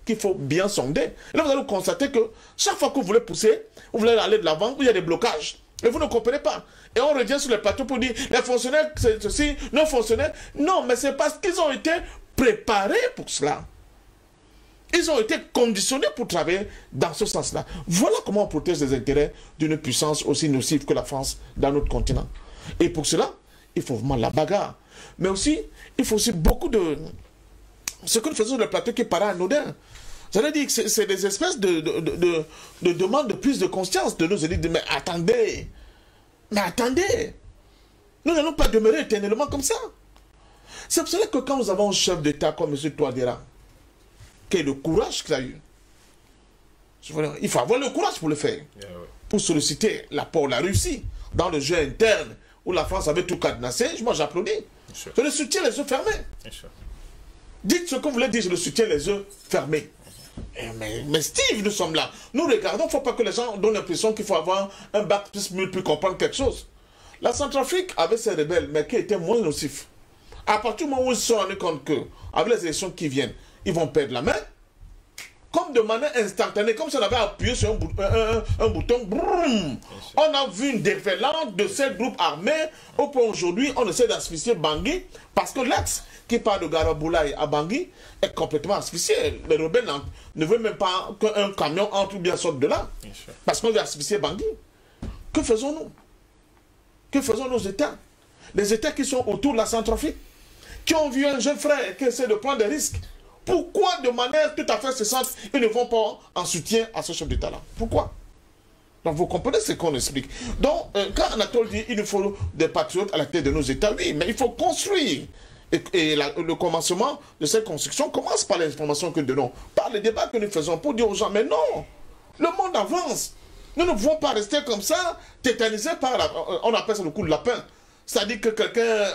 qu'il faut bien sonder. Et là, vous allez constater que chaque fois que vous voulez pousser, vous voulez aller de l'avant, il y a des blocages. Et vous ne comprenez pas. Et on revient sur le plateau pour dire, les fonctionnaires, c'est ceci, non fonctionnaires. Non, mais c'est parce qu'ils ont été préparés pour cela. Ils ont été conditionnés pour travailler dans ce sens-là. Voilà comment on protège les intérêts d'une puissance aussi nocive que la France dans notre continent. Et pour cela, il faut vraiment la bagarre. Mais aussi, il faut aussi beaucoup de... Ce que nous faisons sur le plateau qui paraît anodin. J'allais dire que c'est des espèces de demandes de prise de conscience de nos élites. Mais attendez, nous n'allons pas demeurer éternellement comme ça. C'est pour cela que quand nous avons un chef d'État comme M. Touadéra, quel est le courage qu'il a eu. Il faut avoir le courage pour le faire. Pour solliciter l'apport de la Russie dans le jeu interne où la France avait tout cadenassé. Moi, j'applaudis. Je le soutiens les yeux fermés. Dites ce que vous voulez dire, je le soutiens les yeux fermés. Mais Steve, nous sommes là. Nous regardons, il ne faut pas que les gens donnent l'impression qu'il faut avoir un bac plus mûr pour comprendre quelque chose. La Centrafrique avait ses rebelles, mais qui étaient moins nocifs. À partir du moment où ils se sont rendus compte qu'avec les élections qui viennent, ils vont perdre la main, comme de manière instantanée, comme si on avait appuyé sur un bouton, brum, on a vu une déferlante de ces groupes armés, au point aujourd'hui, on essaie d'asphyxier Bangui, parce que l'axe qui part de Garaboulaye à Bangui est complètement asphyxié. Les rebelles ne veulent même pas qu'un camion entre ou bien sorte de là, parce qu'on veut asphyxier Bangui. Que faisons-nous? Que faisons nos États? Les États qui sont autour de la Centrafrique, qui ont vu un jeune frère qui essaie de prendre des risques. Pourquoi, de manière tout à fait cessante, ils ne vont pas en soutien à ce chef d'État-là? Pourquoi? Donc, vous comprenez ce qu'on explique. Donc, quand Anatole dit qu'il nous faut des patriotes à la tête de nos États, oui, mais il faut construire. Et le commencement de cette construction commence par les informations que nous donnons, par les débats que nous faisons pour dire aux gens, mais non, le monde avance. Nous ne pouvons pas rester comme ça, tétanisés par on appelle ça le coup de lapin. C'est-à-dire que quelqu'un,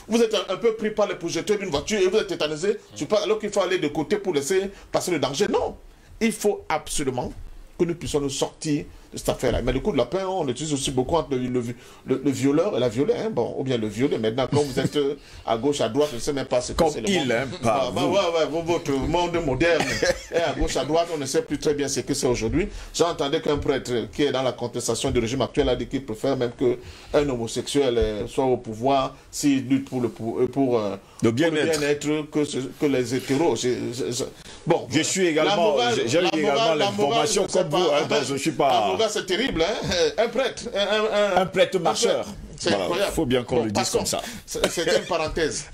vous êtes un peu pris par les projecteurs d'une voiture et vous êtes tétanisé, alors qu'il faut aller de côté pour laisser passer le danger. Non, il faut absolument que nous puissions nous sortir de cette affaire-là. Mais le coup de lapin, on utilise aussi beaucoup entre le violeur et la violée. Hein? Bon, ou bien le violé. Maintenant, quand vous êtes à gauche, à droite, je ne sais même pas ce que c'est le monde. Hein, pas votre monde moderne est à gauche, à droite, on ne sait plus très bien ce que c'est aujourd'hui. J'entendais qu'un prêtre qui est dans la contestation du régime actuel a dit qu'il préfère même qu'un homosexuel soit au pouvoir s'il lutte pour le bien-être que les hétéros. Bon, je suis également, j'ai également l'information comme vous, hein, donc je ne suis pas... C'est terrible, hein? Un prêtre. Un prêtre marcheur. C'est incroyable. Il faut bien qu'on le dise comme ça. C'était une parenthèse.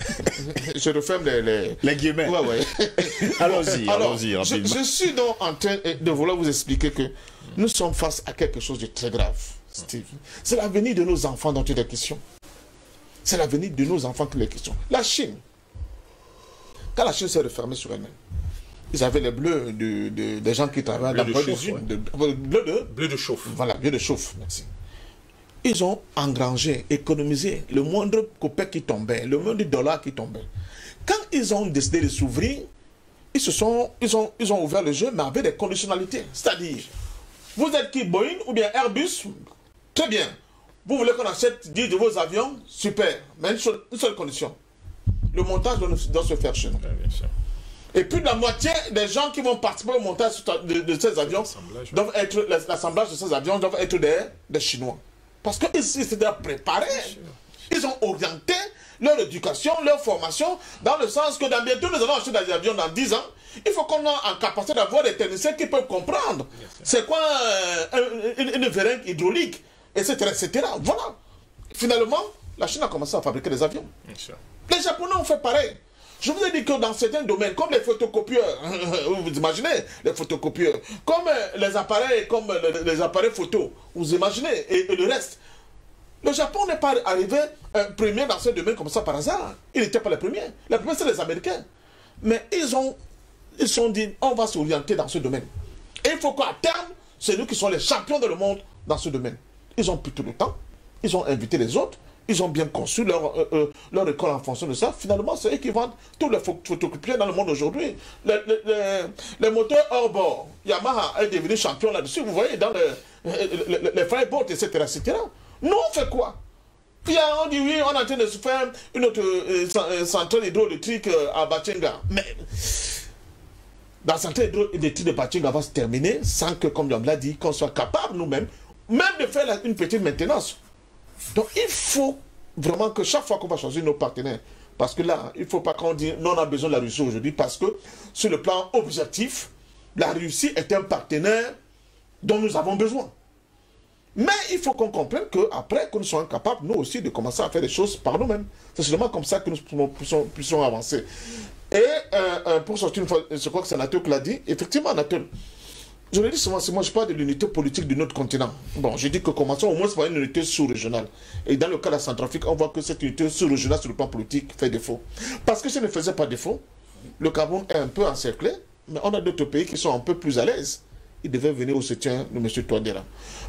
Je referme les guillemets. Ouais. Allons-y, rapidement. Je suis donc en train de vouloir vous expliquer que nous sommes face à quelque chose de très grave, Steve. C'est l'avenir de nos enfants dont il est question. C'est l'avenir de nos enfants qu'il est question. La Chine. Quand la Chine s'est refermée sur elle-même, ils avaient les bleus des gens qui travaillent dans bleu de chauffe. Voilà, bleu de chauffe, merci. Ils ont engrangé, économisé le moindre copec qui tombait, le moindre dollar qui tombait. Quand ils ont décidé de s'ouvrir, ils ont ouvert le jeu, mais avec des conditionnalités. C'est-à-dire, vous êtes qui, Boeing ou bien Airbus? Très bien. Vous voulez qu'on achète 10 de vos avions? Super. Mais une seule condition. Le montage doit se faire chez nous. Et puis la moitié des gens qui vont participer au montage de ces avions doivent être, l'assemblage de ces avions doivent être des Chinois. Parce qu'ils s'étaient préparés. Ils ont orienté leur éducation, leur formation, dans le sens que dans bientôt nous allons acheter des avions dans 10 ans. Il faut qu'on ait en capacité d'avoir des techniciens qui peuvent comprendre c'est quoi une vérègue hydraulique, etc., etc. Voilà. Finalement, la Chine a commencé à fabriquer des avions. Les Japonais ont fait pareil. Je vous ai dit que dans certains domaines, comme les photocopieurs, vous imaginez, les photocopieurs, comme les appareils photo, vous imaginez, et le reste. Le Japon n'est pas arrivé premier dans ce domaine comme ça par hasard. Il n'était pas le premier. Les premiers, c'est les Américains. Mais ils se sont dit, on va s'orienter dans ce domaine. Et il faut qu'à terme, c'est nous qui sommes les champions dans le monde dans ce domaine. Ils ont pris tout le temps, ils ont invité les autres, ils ont bien conçu leur école en fonction de ça. Finalement, c'est eux qui vendent tous les photocopieurs dans le monde aujourd'hui. Les moteurs hors bord, Yamaha est devenu champion là-dessus. Vous voyez, dans les fireboats, etc., etc. Nous, on fait quoi? On dit oui, on est en train de se faire une autre centrale hydroélectrique à Bachenga. Mais la centrale hydroélectrique de Bachenga va se terminer sans que, comme on l'a dit, qu'on soit capable nous-mêmes, même de faire une petite maintenance. Donc il faut vraiment que chaque fois qu'on va choisir nos partenaires, parce que là, il ne faut pas qu'on dise non, on a besoin de la Russie aujourd'hui, parce que sur le plan objectif, la Russie est un partenaire dont nous avons besoin. Mais il faut qu'on comprenne qu'après, que nous soyons capables, nous aussi, de commencer à faire des choses par nous-mêmes. C'est seulement comme ça que nous puissions avancer. Et pour sortir une fois, je crois que c'est Nathol qui l'a dit, effectivement, Nathol, je le dis souvent, moi je parle de l'unité politique de notre continent. Bon, je dis que commençons au moins par une unité sous-régionale. Et dans le cas de la Centrafrique, on voit que cette unité sous-régionale sur le plan politique fait défaut. Parce que si elle ne faisait pas défaut, le Cameroun est un peu encerclé, mais on a d'autres pays qui sont un peu plus à l'aise. Ils devaient venir au soutien de M. Touadéra.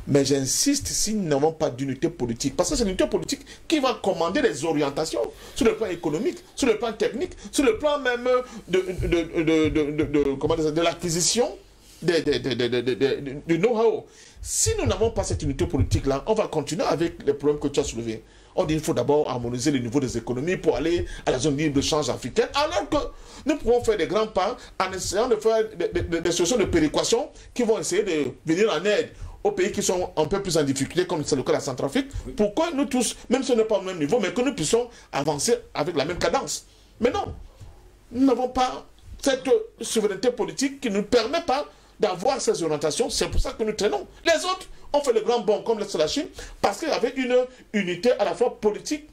Mais j'insiste, si nous n'avons pas d'unité politique, parce que c'est l'unité politique qui va commander les orientations sur le plan économique, sur le plan technique, sur le plan même de l'acquisition du know-how. Si nous n'avons pas cette unité politique-là, on va continuer avec les problèmes que tu as soulevés. On dit qu'il faut d'abord harmoniser le niveau des économies pour aller à la zone libre-échange africaine, alors que nous pouvons faire des grands pas en essayant de faire des solutions de péréquation qui vont essayer de venir en aide aux pays qui sont un peu plus en difficulté, comme c'est le cas de la Centrafrique, pour que nous tous, même si on n'est pas au même niveau, mais que nous puissions avancer avec la même cadence. Mais non, nous n'avons pas cette souveraineté politique qui ne nous permet pas d'avoir ces orientations. C'est pour ça que nous traînons. Les autres ont fait le grand bond, comme la Chine, parce qu'il y avait une unité à la fois politique,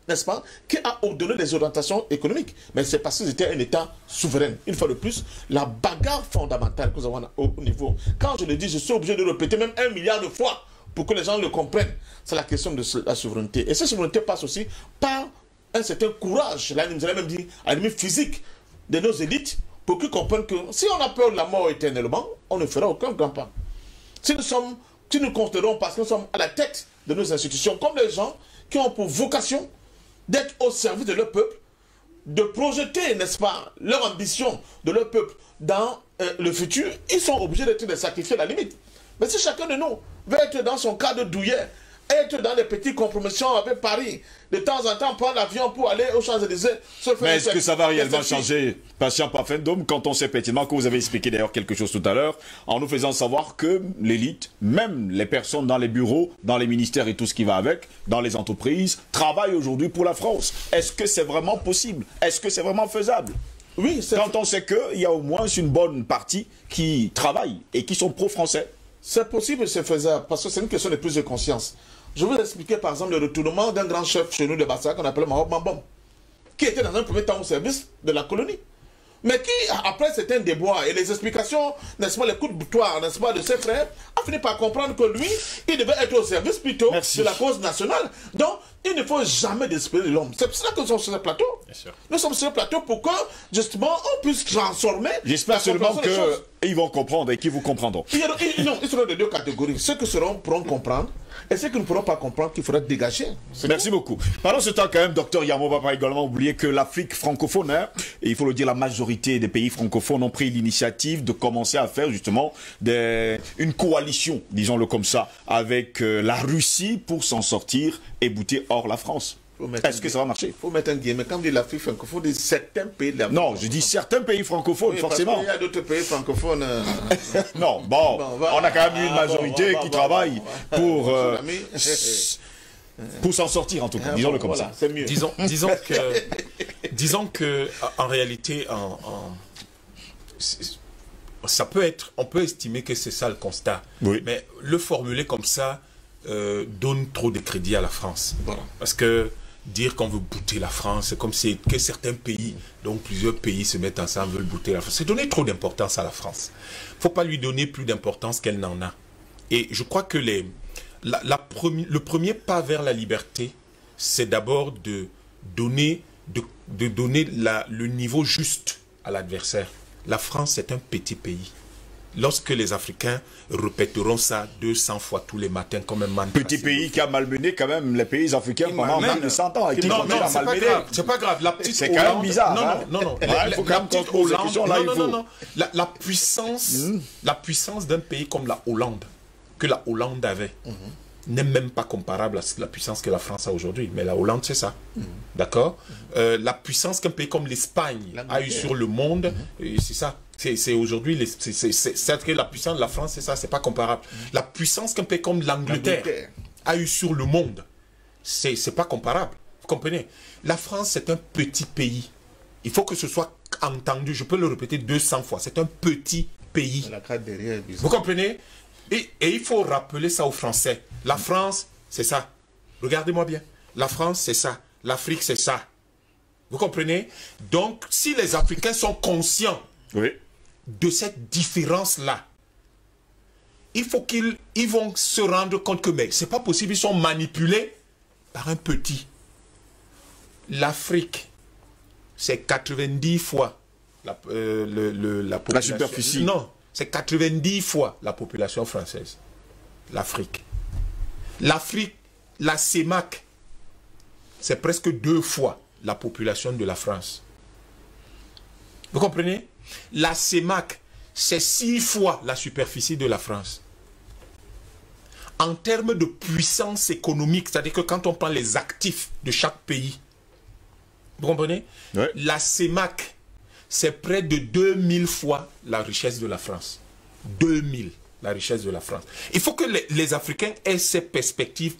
n'est-ce pas, qui a ordonné des orientations économiques. Mais c'est parce qu'ils étaient un État souverain. Une fois de plus, la bagarre fondamentale que nous avons au niveau, quand je le dis, je suis obligé de le répéter même 1 milliard de fois pour que les gens le comprennent. C'est la question de la souveraineté. Et cette souveraineté passe aussi par un certain courage, là, nous allons même dire, à la limite physique, de nos élites, pour qu'ils comprennent que si on a peur de la mort éternellement, on ne fera aucun grand pas. Si nous considérons parce que nous sommes à la tête de nos institutions, comme les gens qui ont pour vocation d'être au service de leur peuple, de projeter, n'est-ce pas, leur ambition de leur peuple dans le futur, ils sont obligés d'être des sacrifiés à la limite. Mais si chacun de nous veut être dans son cadre douillet, être dans des petites compromissions avec Paris, de temps en temps prendre l'avion pour aller aux Champs-Élysées. Mais est-ce que ça va réellement changer, Patient Pafendom, quand on sait pertinemment que vous avez expliqué d'ailleurs quelque chose tout à l'heure, en nous faisant savoir que l'élite, même les personnes dans les bureaux, dans les ministères et tout ce qui va avec, dans les entreprises, travaillent aujourd'hui pour la France. Est-ce que c'est vraiment possible? Est-ce que c'est vraiment faisable? Oui, quand on sait qu'il y a au moins une bonne partie qui travaille et qui sont pro-français. C'est possible et c'est faisable, parce que c'est une question de prise de conscience. Je vais vous expliquer par exemple le retournement d'un grand chef chez nous de Bassa qu'on appelle Mahop Mambom, qui était dans un premier temps au service de la colonie, mais qui, après certains déboires et les explications, n'est-ce pas, les coups de boutoir, n'est-ce pas, de ses frères, a fini par comprendre que lui, il devait être au service plutôt de la cause nationale. Donc, il ne faut jamais désespérer de l'homme. C'est pour ça que nous sommes sur ce plateau. Nous sommes sur ce plateau pour que, justement, on puisse transformer. J'espère seulement qu'ils vont comprendre et qu'ils vous comprendront. Non, ils seront de deux catégories. Ceux qui pourront comprendre et ceux qui ne pourront pas comprendre qu'il faudra dégager. Merci beaucoup. Pendant ce temps, quand même, docteur Yamo va pas également oublier que l'Afrique francophone, hein, et il faut le dire, la majorité des pays francophones ont pris l'initiative de commencer à faire justement une coalition, disons-le comme ça, avec la Russie pour s'en sortir et bouter hors la France. Est-ce que ça va marcher? Il faut mettre un guillemot. Quand on dit l'Afrique francophone, on dit certains pays de l'Afrique. Non, je dis certains pays francophones, forcément. Il y a d'autres pays francophones. Non, bon, on a quand même eu une majorité qui travaille pour s'en sortir, en tout cas. Disons-le comme ça. C'est mieux. Disons que en réalité, ça peut être, on peut estimer que c'est ça le constat. Oui. Mais le formuler comme ça donne trop de crédit à la France. Voilà. Parce que dire qu'on veut bouter la France, c'est comme si que certains pays, donc plusieurs pays se mettent ensemble, veulent bouter la France. C'est donner trop d'importance à la France. Il ne faut pas lui donner plus d'importance qu'elle n'en a. Et je crois que le premier pas vers la liberté, c'est d'abord de donner de donner le niveau juste à l'adversaire. La France, c'est un petit pays. Lorsque les Africains répéteront ça 200 fois tous les matins comme un man. Petit pays qui a malmené quand même les pays africains pendant moins de 100 ans. Non, c'est pas grave. C'est quand même bizarre. Non. Il faut quand même poser la question là. Non. La puissance d'un pays comme la Hollande, que la Hollande avait, n'est même pas comparable à la puissance que la France a aujourd'hui. Mais la Hollande, c'est ça. D'accord. La puissance qu'un pays comme l'Espagne a eu sur le monde, c'est ça. C'est aujourd'hui, c'est que la puissance de la France, c'est ça, c'est pas comparable. La puissance qu'un pays comme l'Angleterre a eu sur le monde, c'est pas comparable. Vous comprenez? La France, c'est un petit pays. Il faut que ce soit entendu, je peux le répéter 200 fois, c'est un petit pays. Vous comprenez? Et il faut rappeler ça aux Français. La France, c'est ça. Regardez-moi bien. La France, c'est ça. L'Afrique, c'est ça. Vous comprenez? Donc, si les Africains sont conscients de cette différence-là, il faut qu'ils vont se rendre compte que c'est pas possible, ils sont manipulés par un petit. L'Afrique, c'est 90 fois la population. La superficie. Non, c'est 90 fois la population française. L'Afrique. L'Afrique, la CEMAC, c'est presque 2 fois la population de la France. Vous comprenez? La CEMAC, c'est 6 fois la superficie de la France. En termes de puissance économique, c'est-à-dire que quand on prend les actifs de chaque pays, vous comprenez? La CEMAC, c'est près de 2000 fois la richesse de la France. 2000, la richesse de la France. Il faut que les Africains aient ces perspectives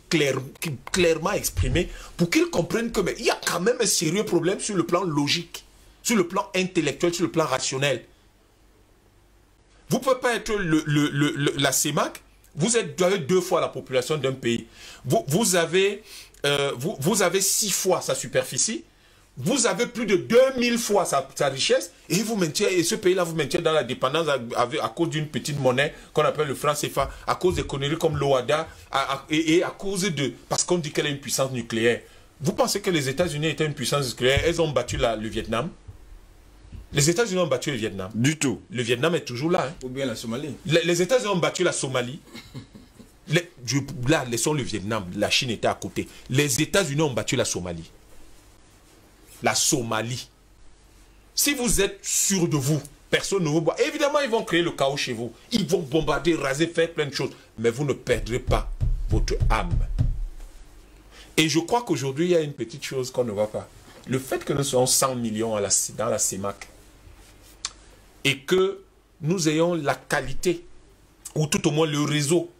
clairement exprimées pour qu'ils comprennent qu'il y a quand même un sérieux problème sur le plan logique, sur le plan intellectuel, sur le plan rationnel. Vous ne pouvez pas être la CEMAC, vous avez 2 fois la population d'un pays. Vous avez 6 fois sa superficie, vous avez plus de 2000 fois sa richesse, et ce pays-là vous maintient dans la dépendance à cause d'une petite monnaie qu'on appelle le franc CFA, à cause des conneries comme l'OADA, et à cause parce qu'on dit qu'elle a une puissance nucléaire. Vous pensez que les États-Unis étaient une puissance nucléaire? Elles ont battu le Vietnam. Les États-Unis ont battu le Vietnam. Du tout. Le Vietnam est toujours là. Ou bien la Somalie. Les États-Unis ont battu la Somalie. Là, laissons le Vietnam. La Chine était à côté. Les États-Unis ont battu la Somalie. La Somalie. Si vous êtes sûr de vous, personne ne vous bat. Évidemment, ils vont créer le chaos chez vous. Ils vont bombarder, raser, faire plein de choses. Mais vous ne perdrez pas votre âme. Et je crois qu'aujourd'hui, il y a une petite chose qu'on ne voit pas. Le fait que nous soyons 100 millions dans la CEMAC et que nous ayons la qualité, ou tout au moins le réseau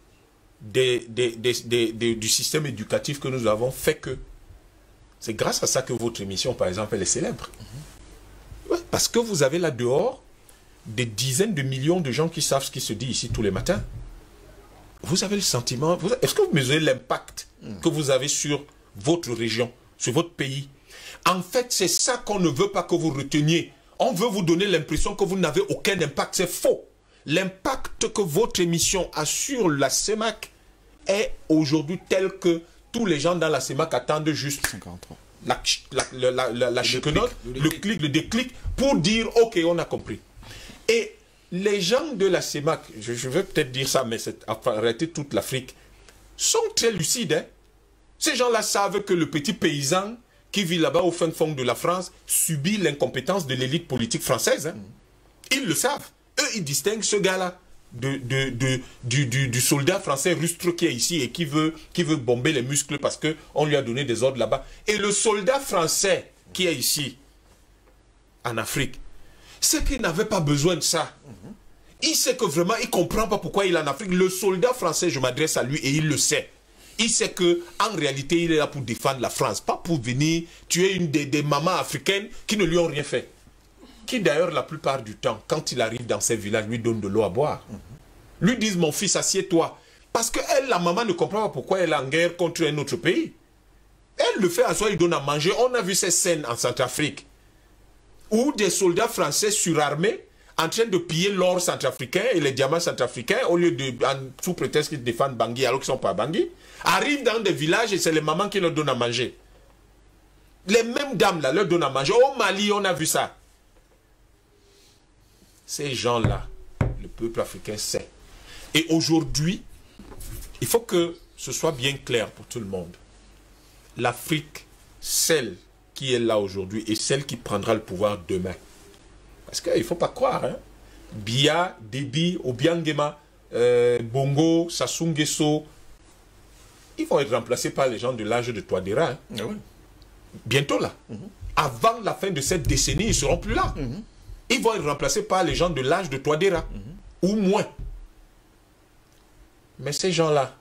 du système éducatif que nous avons, fait que c'est grâce à ça que votre émission, par exemple, elle est célèbre. Ouais, parce que vous avez là dehors des dizaines de millions de gens qui savent ce qui se dit ici tous les matins. Vous avez le sentiment... Est-ce que vous mesurez l'impact que vous avez sur votre région, sur votre pays? En fait, c'est ça qu'on ne veut pas que vous reteniez. On veut vous donner l'impression que vous n'avez aucun impact. C'est faux. L'impact que votre émission a sur la CEMAC est aujourd'hui tel que tous les gens dans la CEMAC attendent juste la chiquenote, le déclic, pour dire « Ok, on a compris ». Et les gens de la CEMAC, je vais peut-être dire ça, mais c'est arrêter toute l'Afrique, sont très lucides. Hein? Ces gens-là savent que le petit paysan qui vit là-bas au fin fond de la France subit l'incompétence de l'élite politique française. Hein? Ils le savent. Eux, ils distinguent ce gars-là du soldat français rustre qui est ici et qui veut bomber les muscles parce qu'on lui a donné des ordres là-bas. Et le soldat français qui est ici, en Afrique, c'est qu'il n'avait pas besoin de ça. Il sait que vraiment, il ne comprend pas pourquoi il est en Afrique. Le soldat français, je m'adresse à lui et il le sait. Il sait qu'en réalité, il est là pour défendre la France, pas pour venir tuer une des mamans africaines qui ne lui ont rien fait. Qui d'ailleurs, la plupart du temps, quand il arrive dans ces villages, lui donne de l'eau à boire. Lui disent, mon fils, assieds-toi. Parce qu'elle, la maman, ne comprend pas pourquoi elle est en guerre contre un autre pays. Elle le fait à soi, il donne à manger. On a vu ces scènes en Centrafrique, où des soldats français surarmés, en train de piller l'or centrafricain et les diamants centrafricains, au lieu de, sous prétexte qu'ils défendent Bangui, alors qu'ils ne sont pas à Bangui, arrivent dans des villages et c'est les mamans qui leur donnent à manger. Les mêmes dames là leur donnent à manger. Au Mali, on a vu ça. Ces gens-là, le peuple africain sait. Et aujourd'hui, il faut que ce soit bien clair pour tout le monde. L'Afrique, celle qui est là aujourd'hui et celle qui prendra le pouvoir demain. Parce qu'il ne faut pas croire, hein. Biya, Déby, Obiangema, Bongo, Sassou Nguesso, ils vont être remplacés par les gens de l'âge de Touadéra. Hein. Ah oui. Bientôt là. Avant la fin de cette décennie, ils ne seront plus là. Ils vont être remplacés par les gens de l'âge de Touadéra. Ou moins. Mais ces gens-là,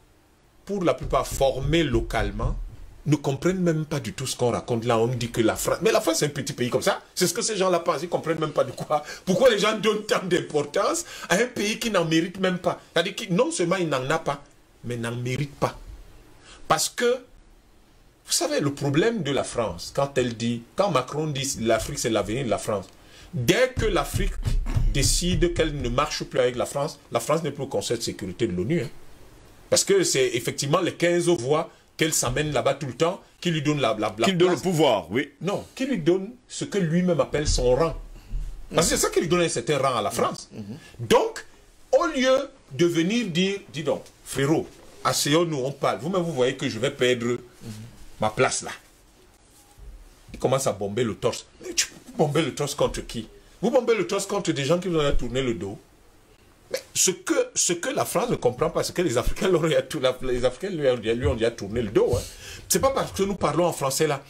pour la plupart formés localement, ne comprennent même pas du tout ce qu'on raconte là. On dit que la France... Mais la France, c'est un petit pays comme ça. C'est ce que ces gens-là pensent. Ils ne comprennent même pas de quoi. Pourquoi les gens donnent tant d'importance à un pays qui n'en mérite même pas. C'est-à-dire que non seulement il n'en a pas, mais n'en mérite pas. Parce que, vous savez, le problème de la France, quand Macron dit l'Afrique c'est l'avenir de la France, dès que l'Afrique décide qu'elle ne marche plus avec la France n'est plus au Conseil de sécurité de l'ONU. Hein. Parce que c'est effectivement les 15 voix qu'elle s'amène là-bas tout le temps, qui lui donne la place. Qui lui donne le pouvoir, oui. Non, qui lui donne ce que lui-même appelle son rang. Parce que c'est ça qui lui donne un certain rang à la France. Donc, au lieu de venir dire, dis donc, frérot, asseyons-nous, on parle. Vous-même, vous voyez que je vais perdre ma place là. Il commence à bomber le torse. Mais tu bombez le torse contre qui? Vous bombez le torse contre des gens qui vous ont tourné le dos. Mais ce que la France ne comprend pas, c'est que les Africains, lui ont déjà tourné le dos. Hein. Ce n'est pas parce que nous parlons en français là.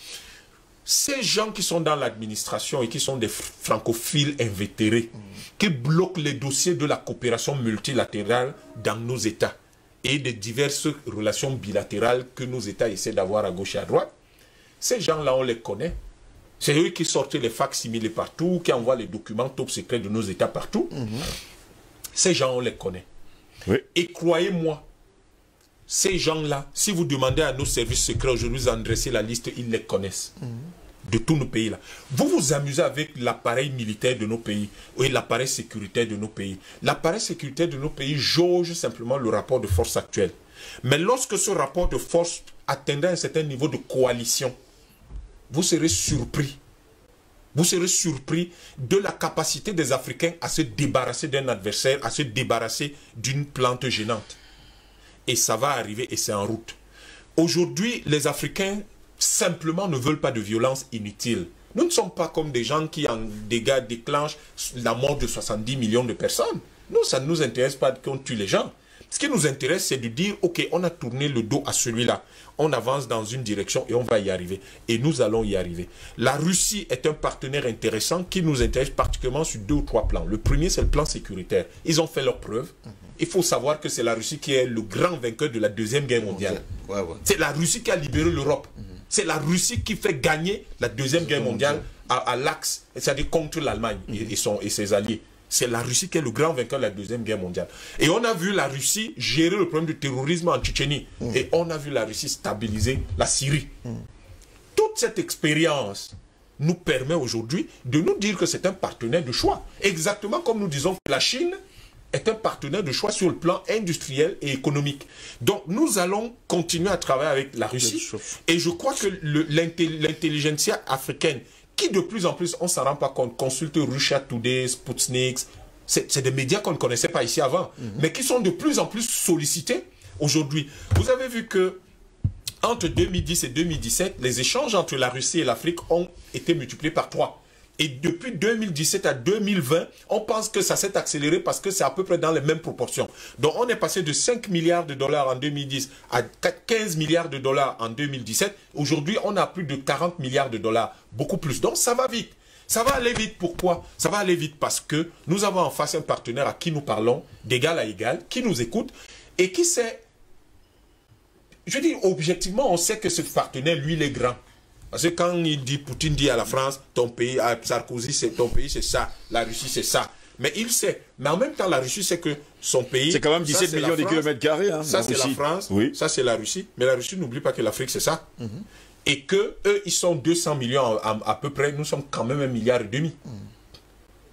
Ces gens qui sont dans l'administration et qui sont des francophiles invétérés, qui bloquent les dossiers de la coopération multilatérale dans nos États et des diverses relations bilatérales que nos États essaient d'avoir à gauche et à droite, ces gens-là, on les connaît. C'est eux qui sortent les facsimilés partout, qui envoient les documents top secrets de nos États partout. Ces gens, on les connaît. Oui. Et croyez-moi, ces gens-là, si vous demandez à nos services secrets aujourd'hui d'endresser la liste, ils les connaissent. De tous nos pays-là. Vous vous amusez avec l'appareil militaire de nos pays et l'appareil sécuritaire de nos pays. L'appareil sécuritaire de nos pays jauge simplement le rapport de force actuel. Mais lorsque ce rapport de force atteindra un certain niveau de coalition, vous serez surpris. Vous serez surpris de la capacité des Africains à se débarrasser d'un adversaire, à se débarrasser d'une plante gênante. Et ça va arriver et c'est en route. Aujourd'hui, les Africains simplement ne veulent pas de violence inutile. Nous ne sommes pas comme des gens qui en dégâts déclenchent la mort de 70 millions de personnes. Nous, ça ne nous intéresse pas qu'on tue les gens. Ce qui nous intéresse, c'est de dire, ok, on a tourné le dos à celui-là. On avance dans une direction et on va y arriver. Et nous allons y arriver. La Russie est un partenaire intéressant qui nous intéresse particulièrement sur 2 ou 3 plans. Le premier, c'est le plan sécuritaire. Ils ont fait leurs preuves. Il faut savoir que c'est la Russie qui est le grand vainqueur de la Deuxième Guerre mondiale. C'est la Russie qui a libéré l'Europe. C'est la Russie qui fait gagner la Deuxième Guerre mondiale à l'axe, c'est-à-dire contre l'Allemagne et ses alliés. C'est la Russie qui est le grand vainqueur de la Deuxième Guerre mondiale. Et on a vu la Russie gérer le problème du terrorisme en Tchétchénie. Et on a vu la Russie stabiliser la Syrie. Toute cette expérience nous permet aujourd'hui de nous dire que c'est un partenaire de choix. Exactement comme nous disons que la Chine est un partenaire de choix sur le plan industriel et économique. Donc nous allons continuer à travailler avec la Russie. Et je crois que l'intelligentsia africaine, qui de plus en plus, on ne s'en rend pas compte, consulte Russia Today, Sputnik, c'est des médias qu'on ne connaissait pas ici avant, mais qui sont de plus en plus sollicités aujourd'hui. Vous avez vu que entre 2010 et 2017, les échanges entre la Russie et l'Afrique ont été multipliés par 3. Et depuis 2017 à 2020, on pense que ça s'est accéléré parce que c'est à peu près dans les mêmes proportions. Donc on est passé de 5 milliards de dollars en 2010 à 15 milliards de dollars en 2017. Aujourd'hui, on a plus de 40 milliards de dollars, beaucoup plus. Donc ça va vite. Ça va aller vite. Pourquoi? Ça va aller vite parce que nous avons en face un partenaire à qui nous parlons d'égal à égal, qui nous écoute et qui sait... Je dis objectivement, on sait que ce partenaire, lui, il est grand. Parce que quand Poutine dit à la France, ton pays, à Sarkozy, c'est ton pays, c'est ça, la Russie, c'est ça. Mais il sait. Mais en même temps, la Russie sait que son pays... C'est quand même 17 millions de kilomètres carrés. Hein, ça, c'est la France. Oui. Ça, c'est la Russie. Mais la Russie n'oublie pas que l'Afrique, c'est ça. Et que eux, ils sont 200 millions à peu près. Nous sommes quand même 1,5 milliard.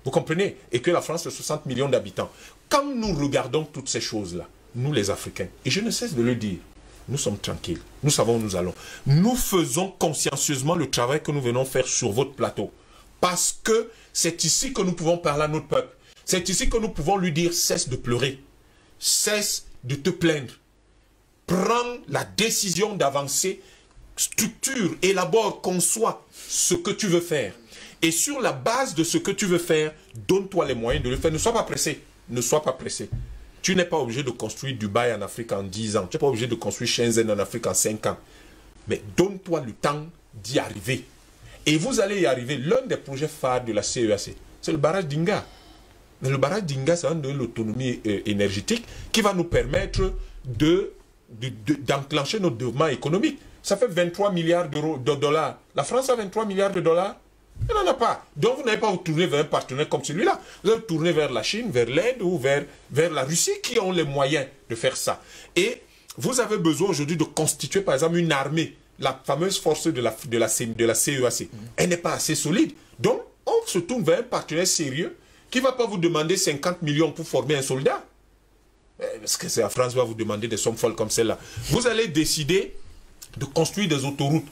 Vous comprenez? Et que la France, c'est 60 millions d'habitants. Quand nous regardons toutes ces choses-là, nous, les Africains, et je ne cesse de le dire, nous sommes tranquilles. Nous savons où nous allons. Nous faisons consciencieusement le travail que nous venons faire sur votre plateau. Parce que c'est ici que nous pouvons parler à notre peuple. C'est ici que nous pouvons lui dire, cesse de pleurer. Cesse de te plaindre. Prends la décision d'avancer, structure, élabore, conçois ce que tu veux faire. Et sur la base de ce que tu veux faire, donne-toi les moyens de le faire. Ne sois pas pressé. Ne sois pas pressé. Tu n'es pas obligé de construire Dubaï en Afrique en 10 ans. Tu n'es pas obligé de construire Shenzhen en Afrique en 5 ans. Mais donne-toi le temps d'y arriver. Et vous allez y arriver. L'un des projets phares de la CEAC, c'est le barrage d'Inga. Mais le barrage d'Inga, ça donne de l'autonomie énergétique qui va nous permettre d'enclencher notre développement économique. Ça fait 23 milliards de dollars. La France a 23 milliards de dollars. Elle n'en a pas. Donc vous n'avez pas vous tourner vers un partenaire comme celui-là. Vous allez tourner vers la Chine, vers l'Inde ou vers la Russie qui ont les moyens de faire ça. Et vous avez besoin aujourd'hui de constituer par exemple une armée, la fameuse force de la CEAC. Elle n'est pas assez solide. Donc on se tourne vers un partenaire sérieux qui ne va pas vous demander 50 millions pour former un soldat. Parce que la France va vous demander des sommes folles comme celle-là. Vous allez décider de construire des autoroutes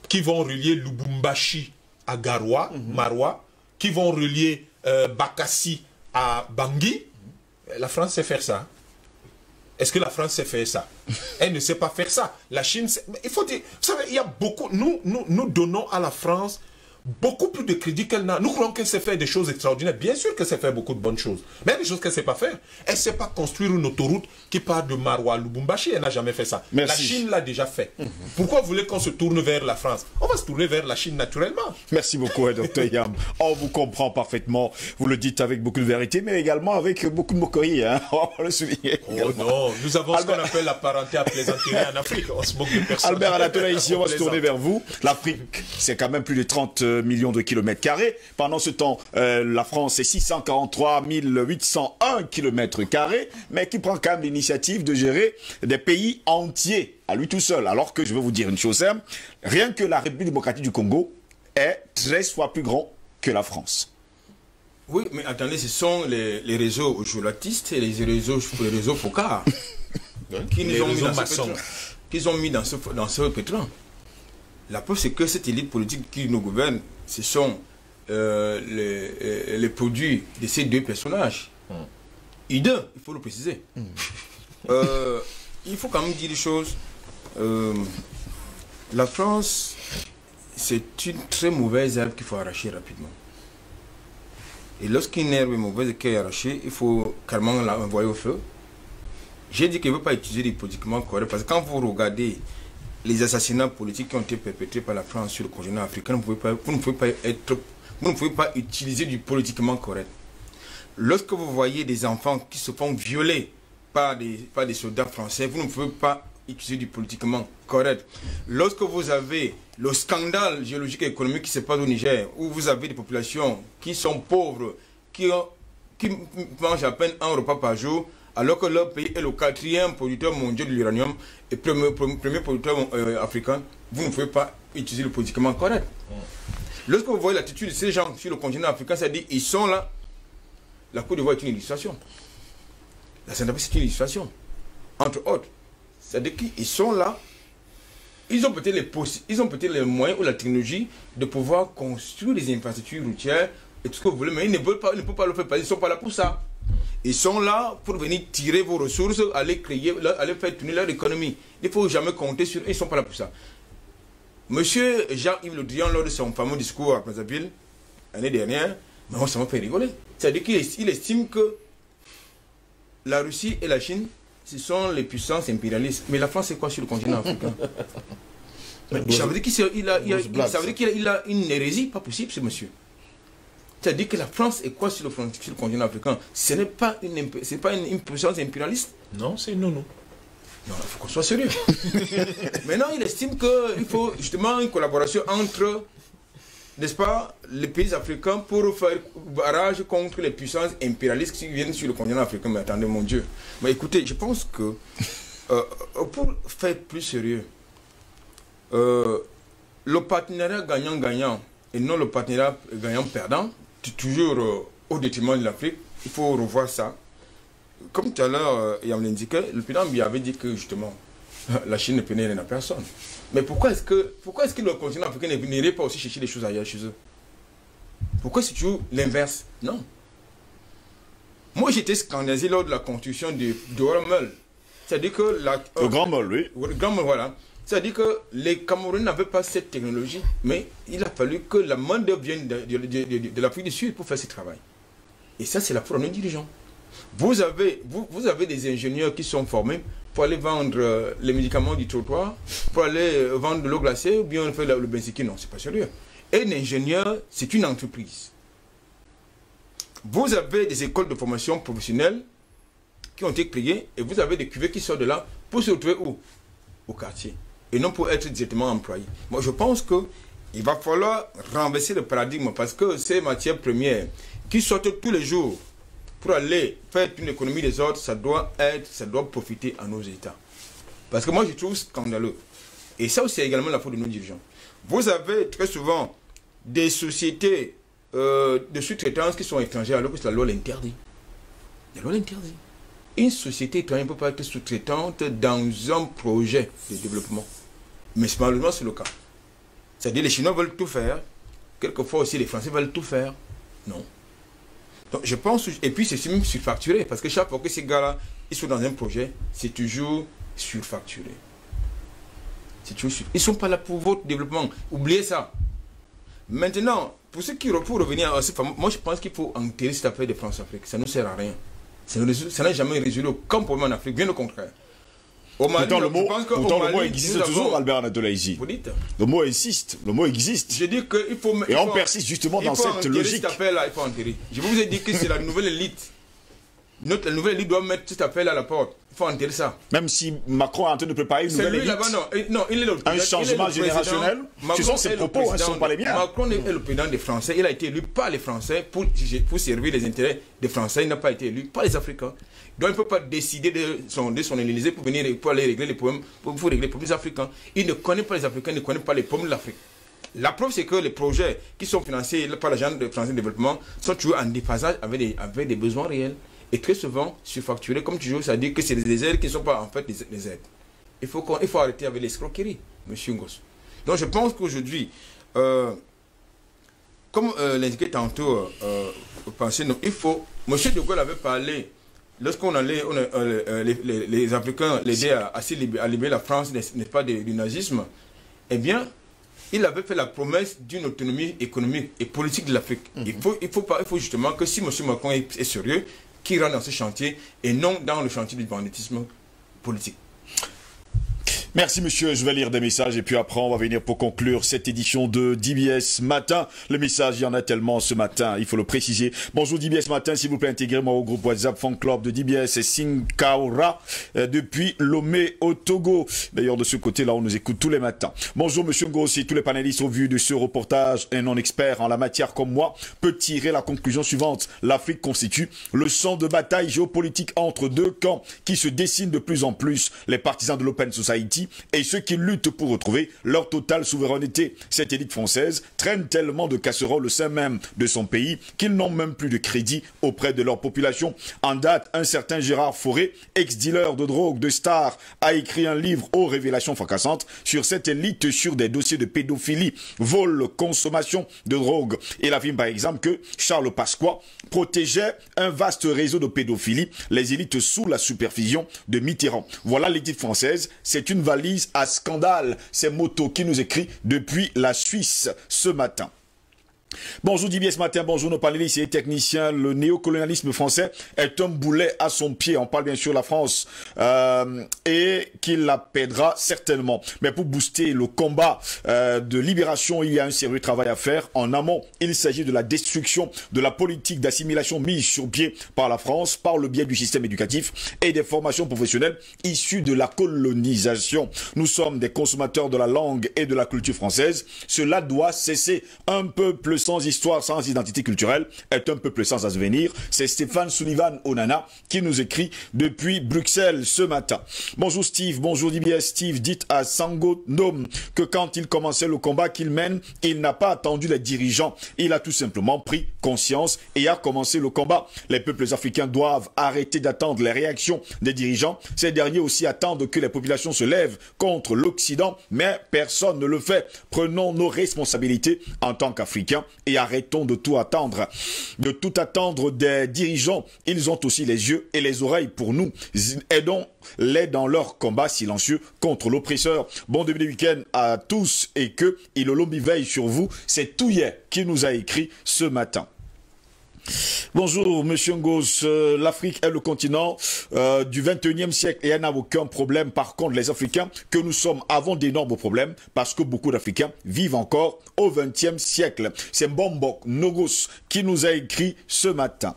qui vont relier Lubumbashi à Garoua, Maroua, qui vont relier Bakassi à Bangui. La France sait faire ça. Est-ce que la France sait faire ça? Elle ne sait pas faire ça. La Chine, il faut dire, vous savez, il y a beaucoup, nous donnons à la France beaucoup plus de crédit qu'elle n'a. Nous croyons qu'elle sait faire des choses extraordinaires. Bien sûr qu'elle sait faire beaucoup de bonnes choses. Mais il y a des choses qu'elle ne sait pas faire. Elle ne sait pas construire une autoroute qui part de Maroua à Lubumbashi. Elle n'a jamais fait ça. Merci. La Chine l'a déjà fait. Pourquoi vous voulez qu'on se tourne vers la France? On va se tourner vers la Chine naturellement. Merci beaucoup, Dr Yam. On vous comprend parfaitement. Vous le dites avec beaucoup de vérité, mais également avec beaucoup de moquerie. Hein. On va le souligner. Oh non, nous avons ce qu'on appelle la parenté à plaisanterie en Afrique. On se moque de personne. Albert Anatola, ici, on va se tourner vers vous. L'Afrique, c'est quand même plus de 30 millions de kilomètres carrés. Pendant ce temps, la France, c'est 643 801 kilomètres carrés, mais qui prend quand même l'initiative de gérer des pays entiers à lui tout seul. Alors que je vais vous dire une chose simple, rien que la République démocratique du Congo est 13 fois plus grand que la France. Oui, mais attendez, ce sont les réseaux journalistes et les réseaux focards qui nous ont mis dans ce pétrin. La preuve, c'est que cette élite politique qui nous gouverne, ce sont les produits de ces deux personnages. Hideux, il faut le préciser. Il faut quand même dire des choses. La France, c'est une très mauvaise herbe qu'il faut arracher rapidement. Et lorsqu'une herbe est mauvaise et qu'elle est arrachée, il faut carrément l'envoyer au feu. J'ai dit qu'il ne veut pas utiliser des politiquement corrects, parce que quand vous regardez les assassinats politiques qui ont été perpétrés par la France sur le continent africain, vous ne pouvez pas utiliser du politiquement correct. Lorsque vous voyez des enfants qui se font violer par des soldats français, vous ne pouvez pas utiliser du politiquement correct. Lorsque vous avez le scandale géologique et économique qui se passe au Niger, où vous avez des populations qui sont pauvres, qui mangent à peine un repas par jour, alors que leur pays est le 4e producteur mondial de l'uranium et premier producteur africain, vous ne pouvez pas utiliser le politiquement correct. Lorsque vous voyez l'attitude de ces gens sur le continent africain, c'est-à-dire ils sont là, la Côte d'Ivoire est une illustration. La Centrafrique, c'est une illustration, entre autres. C'est-à-dire qu'ils sont là, ils ont peut-être les moyens ou la technologie de pouvoir construire des infrastructures routières et tout ce que vous voulez, mais ils ne peuvent pas le faire parce qu'ils ne sont pas là pour ça. Ils sont là pour venir tirer vos ressources, aller faire tourner leur économie. Il ne faut jamais compter sur eux, ils ne sont pas là pour ça. Monsieur Jean-Yves Le Drian, lors de son fameux discours à Brazzaville, l'année dernière, ça m'a fait rigoler. C'est-à-dire qu'il estime que la Russie et la Chine, ce sont les puissances impérialistes. Mais la France, c'est quoi sur le continent africain? Ça veut dire qu'il a une hérésie, pas possible, ce monsieur. C'est-à-dire que la France est quoi sur le continent africain? Ce n'est pas une puissance impérialiste. Non, c'est non. Non, il faut qu'on soit sérieux. Maintenant, il estime qu'il faut justement une collaboration entre, n'est-ce pas, les pays africains pour faire barrage contre les puissances impérialistes qui viennent sur le continent africain. Mais attendez, mon Dieu. Mais écoutez, je pense que pour faire plus sérieux, le partenariat gagnant-gagnant et non le partenariat gagnant-perdant, toujours au détriment de l'Afrique, il faut revoir ça. Comme tout à l'heure, il y a indiqué, le président Biya avait dit que justement, la Chine ne prenait rien à personne. Mais pourquoi est-ce que le continent africain n'irait pas aussi chercher des choses ailleurs chez eux? Pourquoi c'est toujours l'inverse? Non. Moi, j'étais scandalisé lors de la construction du Grand Meul. C'est-à-dire que le Grand Meul, oui. Le Grand Meul, voilà. C'est-à-dire que les Camerounais n'avaient pas cette technologie, mais il a fallu que la main-d'œuvre vienne de l'Afrique du Sud pour faire ce travail. Et ça, c'est la faute de nos dirigeants. Vous avez des ingénieurs qui sont formés pour aller vendre les médicaments du trottoir, pour aller vendre de l'eau glacée ou bien faire le benziquin. Non, c'est pas sérieux. Et un ingénieur, c'est une entreprise. Vous avez des écoles de formation professionnelle qui ont été créées et vous avez des cuvées qui sortent de là pour se retrouver où? Au quartier. Et non pour être directement employés. Moi, je pense qu'il va falloir renverser le paradigme parce que ces matières premières qui sortent tous les jours pour aller faire une économie des autres, ça doit profiter à nos États. Parce que moi, je trouve scandaleux. Et ça aussi, c'est également la faute de nos dirigeants. Vous avez très souvent des sociétés de sous-traitance qui sont étrangères alors que la loi l'interdit. La loi l'interdit. Une société étrangère ne peut pas être sous-traitante dans un projet de développement. Mais malheureusement, c'est le cas. C'est-à-dire les Chinois veulent tout faire. Quelquefois aussi, les Français veulent tout faire. Non. Donc je pense, et puis c'est même surfacturé, parce que chaque fois que ces gars-là, ils sont dans un projet, c'est toujours surfacturé. C'est toujours surfacturé. Ils ne sont pas là pour votre développement. Oubliez ça. Maintenant, pour ceux qui pour revenir à ce fameux, moi je pense qu'il faut enterrer cette affaire de France-Afrique. Ça ne nous sert à rien. Ça n'a jamais résolu aucun problème en Afrique, bien au contraire. Pourtant, le mot existe toujours, Albert Anatolaïsi. Vous dites? Le mot insiste, le mot existe. Je dis qu'il faut... Et on persiste justement dans cette logique. Cette affaire-là, il faut enterrer. Je vous ai dit que c'est la nouvelle élite. La nouvelle élite doit mettre cette affaire-là à la porte. Il faut enterrer ça. Même si Macron est en train de préparer une nouvelle élite. Non, il est le président. Un changement générationnel. Ce sont ses propos, ne sont pas les miens. Macron est le président des Français. Il a été élu par les Français pour servir les intérêts des Français. Il n'a pas été élu par les Africains. Donc il ne peut pas décider de son Élysée pour aller régler les problèmes, pour régler les problèmes africains. Il ne connaît pas les Africains, il ne connaît pas les problèmes de l'Afrique. La preuve, c'est que les projets qui sont financés par l'Agence de français de développement sont toujours en déphasage avec des besoins réels. Et très souvent surfacturés, comme toujours, ça veut dire que c'est des aides qui ne sont pas en fait des aides. Il faut arrêter avec l'escroquerie, M. Ngoz. Donc je pense qu'aujourd'hui, comme l'indiquait tantôt, il faut... M. De Gaulle avait parlé... Lorsqu'on allait, les Africains l'aidaient à libérer la France, n'est-ce pas, du nazisme, eh bien, il avait fait la promesse d'une autonomie économique et politique de l'Afrique. Il faut justement que si M. Macron est sérieux, qu'il rentre dans ce chantier et non dans le chantier du banditisme politique. Merci monsieur, je vais lire des messages et puis après on va venir pour conclure cette édition de DBS Matin. Le message, il y en a tellement ce matin, il faut le préciser. Bonjour DBS Matin, s'il vous plaît, intégrez-moi au groupe WhatsApp Fan Club de DBS et Sinkaura depuis Lomé au Togo. D'ailleurs de ce côté-là, on nous écoute tous les matins. Bonjour monsieur Ngossi, tous les panélistes au vu de ce reportage, un non-expert en la matière comme moi peut tirer la conclusion suivante. L'Afrique constitue le champ de bataille géopolitique entre deux camps qui se dessinent de plus en plus. Les partisans de l'Open Society et ceux qui luttent pour retrouver leur totale souveraineté. Cette élite française traîne tellement de casseroles au sein même de son pays qu'ils n'ont même plus de crédit auprès de leur population. En date, un certain Gérard Fauré, ex-dealer de drogue de Star, a écrit un livre aux révélations fracassantes sur cette élite sur des dossiers de pédophilie, vol, consommation de drogue. Il affirme par exemple que Charles Pasqua protégeait un vaste réseau de pédophilie, les élites sous la supervision de Mitterrand. Voilà l'élite française, c'est une valise à scandale. C'est Moto qui nous écrit depuis la Suisse ce matin. Bonjour DBS Matin, bonjour nos panélistes et techniciens. Le néocolonialisme français est un boulet à son pied. On parle bien sûr de la France et qu'il la pèdera certainement. Mais pour booster le combat de libération, il y a un sérieux travail à faire. En amont, il s'agit de la destruction de la politique d'assimilation mise sur pied par la France par le biais du système éducatif et des formations professionnelles issues de la colonisation. Nous sommes des consommateurs de la langue et de la culture française. Cela doit cesser. Un peuple sans histoire, sans identité culturelle est un peuple sans avenir. C'est Stéphane Sullivan Onana qui nous écrit depuis Bruxelles ce matin. Bonjour Steve, bonjour DBS. Steve, dites à Sango Ndom que quand il commençait le combat qu'il mène, il n'a pas attendu les dirigeants. Il a tout simplement pris conscience et a commencé le combat. Les peuples africains doivent arrêter d'attendre les réactions des dirigeants. Ces derniers aussi attendent que les populations se lèvent contre l'Occident, mais personne ne le fait. Prenons nos responsabilités en tant qu'Africains et arrêtons de tout attendre des dirigeants. Ils ont aussi les yeux et les oreilles pour nous. Aidons-les dans leur combat silencieux contre l'oppresseur. Bon début de week-end à tous et que Ilolombi veille sur vous. C'est Touye qui nous a écrit ce matin. Bonjour Monsieur Ngos, l'Afrique est le continent du 21e siècle et elle n'a aucun problème. Par contre, les Africains que nous sommes avons d'énormes problèmes parce que beaucoup d'Africains vivent encore au 20e siècle. C'est Mbombok Nogos qui nous a écrit ce matin.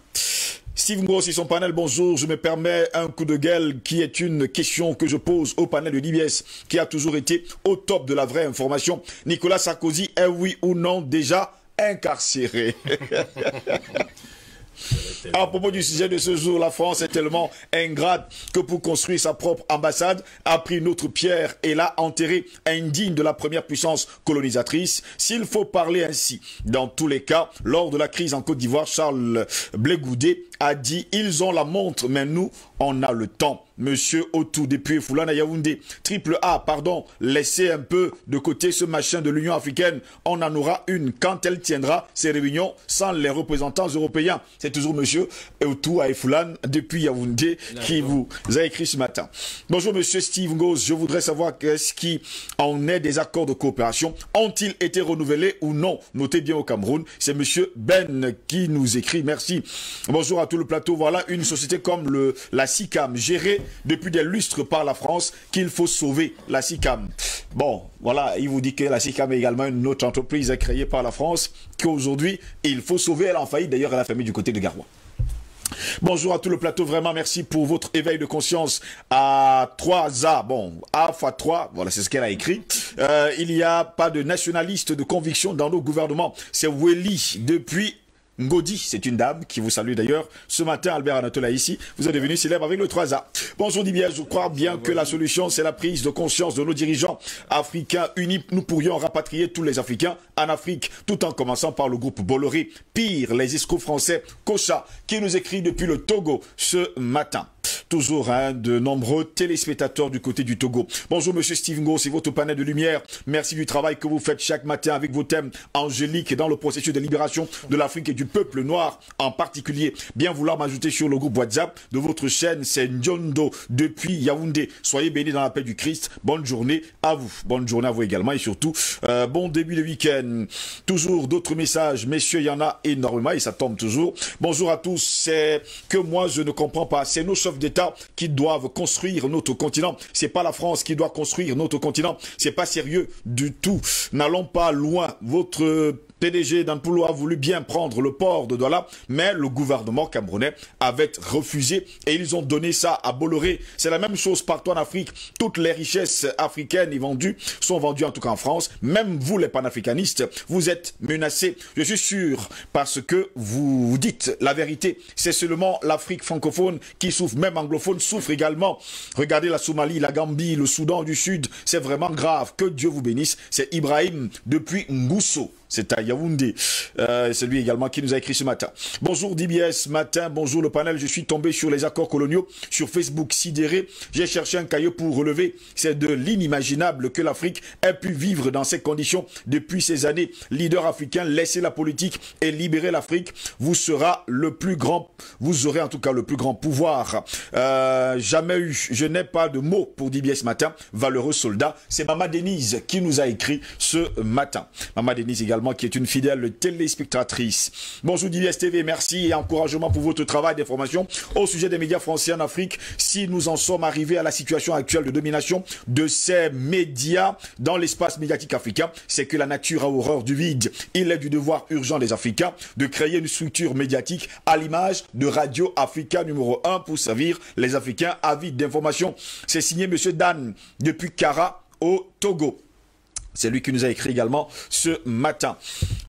Steve Ngos et son panel, bonjour. Je me permets un coup de gueule qui est une question que je pose au panel de DBS qui a toujours été au top de la vraie information. Nicolas Sarkozy est oui ou non déjà incarcéré? À propos du sujet de ce jour, la France est tellement ingrate que pour construire sa propre ambassade, a pris une autre pierre et l'a enterrée, indigne de la première puissance colonisatrice. S'il faut parler ainsi, dans tous les cas, lors de la crise en Côte d'Ivoire, Charles Blé Goudé a dit « Ils ont la montre, mais nous, on a le temps ». Monsieur Otou, depuis Foulana Yaoundé, triple A, pardon, laissez un peu de côté ce machin de l'Union africaine. On en aura une quand elle tiendra ses réunions sans les représentants européens. C'est toujours monsieur Otou à Foulane, depuis Yaoundé, qui vous a écrit ce matin. Bonjour monsieur Steve Ngos, je voudrais savoir qu'est-ce qui en est des accords de coopération. Ont-ils été renouvelés ou non? Notez bien au Cameroun. C'est monsieur Ben qui nous écrit. Merci. Bonjour à tout le plateau. Voilà une société comme la SICAM, gérée depuis des lustres par la France, qu'il faut sauver la SICAM. Bon, voilà, il vous dit que la SICAM est également une autre entreprise créée par la France, qu'aujourd'hui, il faut sauver. Elle a en faillite, d'ailleurs, elle a fermé du côté de Garoua. Bonjour à tout le plateau, vraiment merci pour votre éveil de conscience à 3A. Bon, A fois 3, voilà, c'est ce qu'elle a écrit. Il n'y a pas de nationaliste de conviction dans nos gouvernements. C'est Welly depuis Ngodi, c'est une dame qui vous salue d'ailleurs. Ce matin, Albert Anatola ici, vous êtes devenu célèbre avec le 3A. Bonjour Dibier, je crois bien que la solution, c'est la prise de conscience de nos dirigeants africains unis. Nous pourrions rapatrier tous les Africains en Afrique, tout en commençant par le groupe Bolloré. Pire, les escrocs français, Kocha, qui nous écrit depuis le Togo ce matin. Toujours de nombreux téléspectateurs du côté du Togo. Bonjour monsieur Steve Ngos, c'est votre panel de lumière. Merci du travail que vous faites chaque matin avec vos thèmes angéliques dans le processus de libération de l'Afrique et du peuple noir en particulier. Bien vouloir m'ajouter sur le groupe WhatsApp de votre chaîne, c'est Njondo depuis Yaoundé. Soyez bénis dans la paix du Christ. Bonne journée à vous. Bonne journée à vous également et surtout bon début de week-end. Toujours d'autres messages. Messieurs, il y en a énormément et ça tombe toujours. Bonjour à tous. C'est que moi je ne comprends pas. C'est nos chefs d'État qui doivent construire notre continent. C'est pas la France qui doit construire notre continent. C'est pas sérieux du tout. N'allons pas loin. Votre PDG d'Anpoulou a voulu bien prendre le port de Douala, mais le gouvernement camerounais avait refusé et ils ont donné ça à Bolloré. C'est la même chose partout en Afrique. Toutes les richesses africaines sont vendues en tout cas en France. Même vous les panafricanistes, vous êtes menacés. Je suis sûr parce que vous dites la vérité. C'est seulement l'Afrique francophone qui souffre. Même anglophone souffre également. Regardez la Somalie, la Gambie, le Soudan du Sud. C'est vraiment grave. Que Dieu vous bénisse. C'est Ibrahim depuis Ngousso. C'est à Yaoundé. C'est lui également qui nous a écrit ce matin. Bonjour DBS, matin, bonjour le panel. Je suis tombé sur les accords coloniaux sur Facebook sidéré. J'ai cherché un caillou pour relever. C'est de l'inimaginable que l'Afrique ait pu vivre dans ces conditions depuis ces années. Leader africain, laissez la politique et libérez l'Afrique. Vous aurez en tout cas le plus grand pouvoir. Jamais eu, je n'ai pas de mots pour DBS matin. Valeureux soldat. C'est Mama Denise qui nous a écrit ce matin. Mama Denise également qui est une fidèle téléspectatrice. Bonjour DBS TV, merci et encouragement pour votre travail d'information au sujet des médias français en Afrique. Si nous en sommes arrivés à la situation actuelle de domination de ces médias dans l'espace médiatique africain, c'est que la nature a horreur du vide. Il est du devoir urgent des Africains de créer une structure médiatique à l'image de Radio Africa numéro 1 pour servir les Africains avides d'informations. C'est signé Monsieur Dan depuis Kara au Togo. C'est lui qui nous a écrit également ce matin.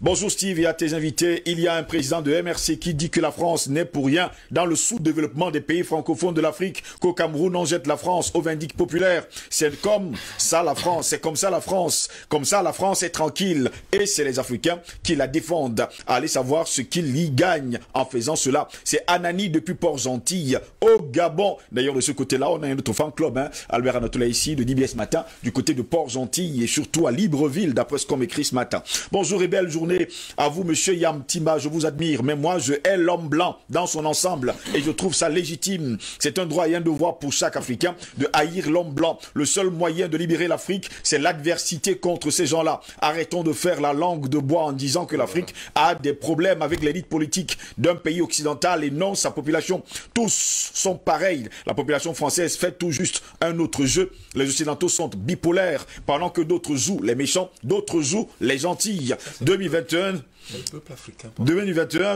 Bonjour Steve et à tes invités. Il y a un président de MRC qui dit que la France n'est pour rien dans le sous-développement des pays francophones de l'Afrique, qu'au Cameroun on jette la France au vindicte populaire. C'est comme ça la France, c'est comme ça la France. Comme ça la France est tranquille et c'est les Africains qui la défendent. Allez savoir ce qu'ils y gagnent en faisant cela. C'est Anani depuis Port-Gentil au Gabon. D'ailleurs de ce côté-là on a un autre fan club, hein, Albert Anatola ici de DBS Matin du côté de Port-Gentil et surtout à Libreville, d'après ce qu'on m'écrit ce matin. Bonjour et belle journée à vous, monsieur Yamtima, je vous admire, mais moi, je hais l'homme blanc dans son ensemble et je trouve ça légitime. C'est un droit et un devoir pour chaque Africain de haïr l'homme blanc. Le seul moyen de libérer l'Afrique, c'est l'adversité contre ces gens-là. Arrêtons de faire la langue de bois en disant que l'Afrique a des problèmes avec l'élite politique d'un pays occidental et non sa population. Tous sont pareils. La population française fait tout juste un autre jeu. Les Occidentaux sont bipolaires, pendant que d'autres jouent les méchants, d'autres jouent les gentils. 2021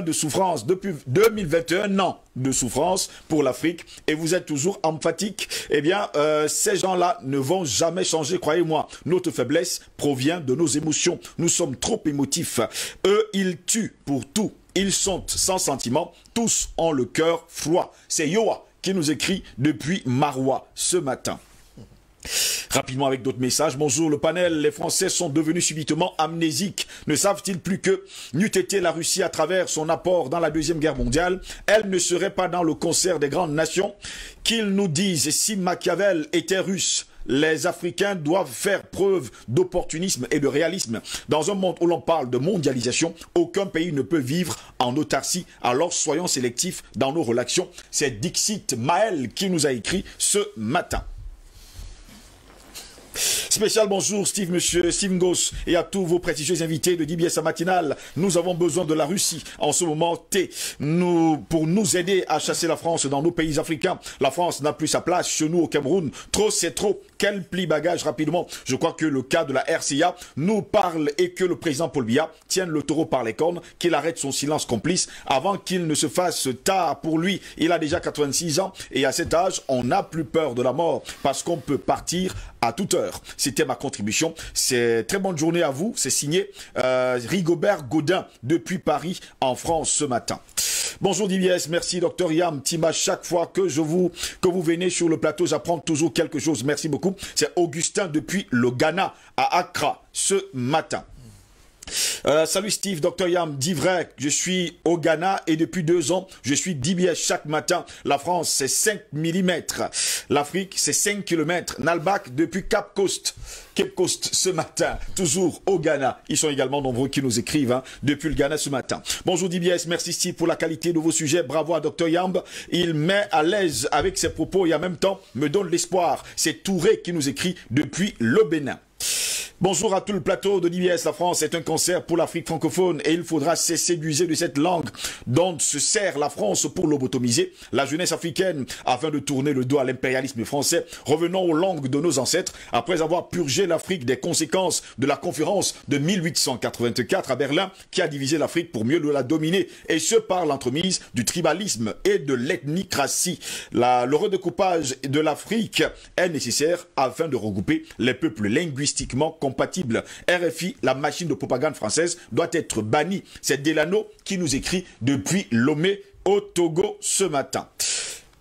de souffrance, depuis 2021 ans de souffrance pour l'Afrique et vous êtes toujours emphatique. Eh bien, ces gens-là ne vont jamais changer, croyez-moi. Notre faiblesse provient de nos émotions. Nous sommes trop émotifs. Eux, ils tuent pour tout. Ils sont sans sentiment. Tous ont le cœur froid. C'est Yoa qui nous écrit depuis Marois ce matin. Rapidement avec d'autres messages. Bonjour le panel, les Français sont devenus subitement amnésiques. Ne savent-ils plus que n'eût été la Russie à travers son apport dans la Deuxième Guerre mondiale, elle ne serait pas dans le concert des grandes nations? Qu'ils nous disent si Machiavel était russe. Les Africains doivent faire preuve d'opportunisme et de réalisme. Dans un monde où l'on parle de mondialisation, aucun pays ne peut vivre en autarcie. Alors soyons sélectifs dans nos relations. C'est Dixit Maël qui nous a écrit ce matin. Spécial bonjour Steve, monsieur Steve Ngos et à tous vos prestigieux invités de DBS matinale. Nous avons besoin de la Russie en ce moment T pour nous aider à chasser la France dans nos pays africains. La France n'a plus sa place chez nous au Cameroun. Trop c'est trop. Quel pli bagage rapidement. Je crois que le cas de la RCA nous parle et que le président Paul Biya tienne le taureau par les cornes, qu'il arrête son silence complice avant qu'il ne se fasse tard pour lui. Il a déjà 86 ans et à cet âge, on n'a plus peur de la mort parce qu'on peut partir à toute heure. C'était ma contribution. C'est très bonne journée à vous. C'est signé Rigobert Gaudin depuis Paris en France ce matin. Bonjour DBS, merci Dr Yam Tima. Chaque fois que vous venez sur le plateau, j'apprends toujours quelque chose. Merci beaucoup. C'est Augustin depuis le Ghana à Accra ce matin. Salut Steve, Dr Yam, dit vrai, je suis au Ghana et depuis 2 ans, je suis DBS chaque matin. La France, c'est 5 mm. L'Afrique, c'est 5 km. Nalbak depuis Cape Coast ce matin, toujours au Ghana. Ils sont également nombreux qui nous écrivent depuis le Ghana ce matin. Bonjour DBS, merci Steve pour la qualité de vos sujets. Bravo à Dr Yamb. Il met à l'aise avec ses propos et en même temps me donne l'espoir. C'est Touré qui nous écrit depuis le Bénin. Bonjour à tout le plateau de DBS. La France est un cancer pour l'Afrique francophone et il faudra cesser d'user de cette langue dont se sert la France pour lobotomiser la jeunesse africaine afin de tourner le dos à l'impérialisme français. Revenons aux langues de nos ancêtres après avoir purgé l'Afrique des conséquences de la conférence de 1884 à Berlin qui a divisé l'Afrique pour mieux la dominer et ce par l'entremise du tribalisme et de l'ethnicratie. Le redécoupage de l'Afrique est nécessaire afin de regrouper les peuples linguistiquement compatible. RFI, la machine de propagande française, doit être bannie. C'est Delano qui nous écrit depuis Lomé au Togo ce matin.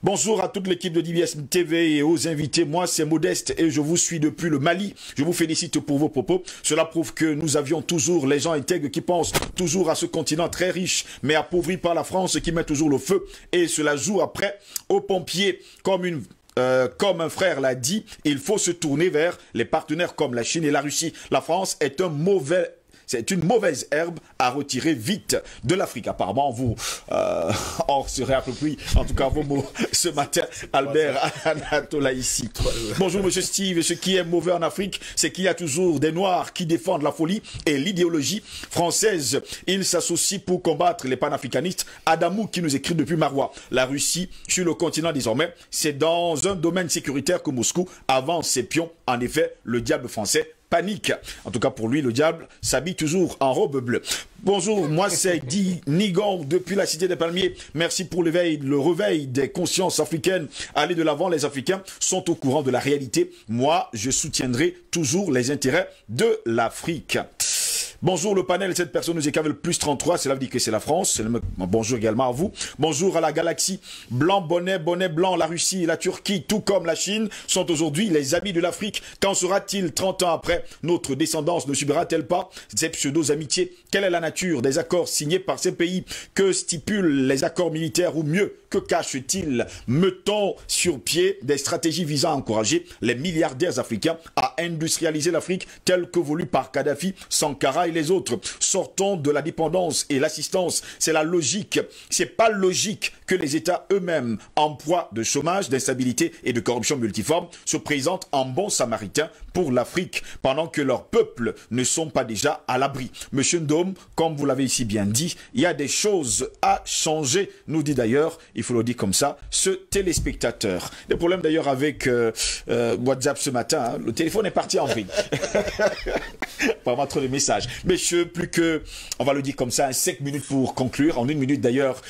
Bonjour à toute l'équipe de DBS TV et aux invités. Moi, c'est Modeste et je vous suis depuis le Mali. Je vous félicite pour vos propos. Cela prouve que nous avions toujours les gens intègres qui pensent toujours à ce continent très riche, mais appauvri par la France qui met toujours le feu. Et cela joue après aux pompiers comme un frère l'a dit, il faut se tourner vers les partenaires comme la Chine et la Russie. La France est c'est une mauvaise herbe à retirer vite de l'Afrique. Apparemment, vous se réapproprie, en tout cas vos mots ce matin, Albert Anatola ici. Bonjour Monsieur Steve, ce qui est mauvais en Afrique, c'est qu'il y a toujours des Noirs qui défendent la folie et l'idéologie française. Ils s'associent pour combattre les panafricanistes. Adamou qui nous écrit depuis Marois. La Russie, sur le continent désormais, c'est dans un domaine sécuritaire que Moscou avance ses pions. En effet, le diable français panique. En tout cas, pour lui, le diable s'habille toujours en robe bleue. Bonjour, moi c'est Di Nigon depuis la Cité des Palmiers. Merci pour le réveil des consciences africaines. Allez de l'avant, les Africains sont au courant de la réalité. Moi, je soutiendrai toujours les intérêts de l'Afrique. Bonjour le panel, cette personne nous écave le plus 33, cela veut dire que c'est la France. Bonjour également à vous. Bonjour à la galaxie. Blanc, bonnet, bonnet blanc, la Russie et la Turquie, tout comme la Chine, sont aujourd'hui les amis de l'Afrique. Quand sera-t-il 30 ans après? Notre descendance ne subira-t-elle pas ces pseudo-amitiés? Quelle est la nature des accords signés par ces pays? Que stipulent les accords militaires ou mieux, que cachent-ils? Mettons sur pied des stratégies visant à encourager les milliardaires africains à industrialiser l'Afrique telle que voulue par Kadhafi, Sankara et les autres. Sortons de la dépendance et l'assistance. C'est la logique. C'est pas logique que les États eux-mêmes, en proie de chômage, d'instabilité et de corruption multiforme, se présentent en bons samaritains pour l'Afrique, pendant que leurs peuples ne sont pas déjà à l'abri. Monsieur Ndom, comme vous l'avez ici bien dit, il y a des choses à changer, nous dit d'ailleurs, il faut le dire comme ça, ce téléspectateur. Le problème d'ailleurs avec WhatsApp ce matin, hein, le téléphone est parti en vrille. Pas avoir trop de messages. Messieurs, plus que, on va le dire comme ça, 5 minutes pour conclure. En 1 minute d'ailleurs,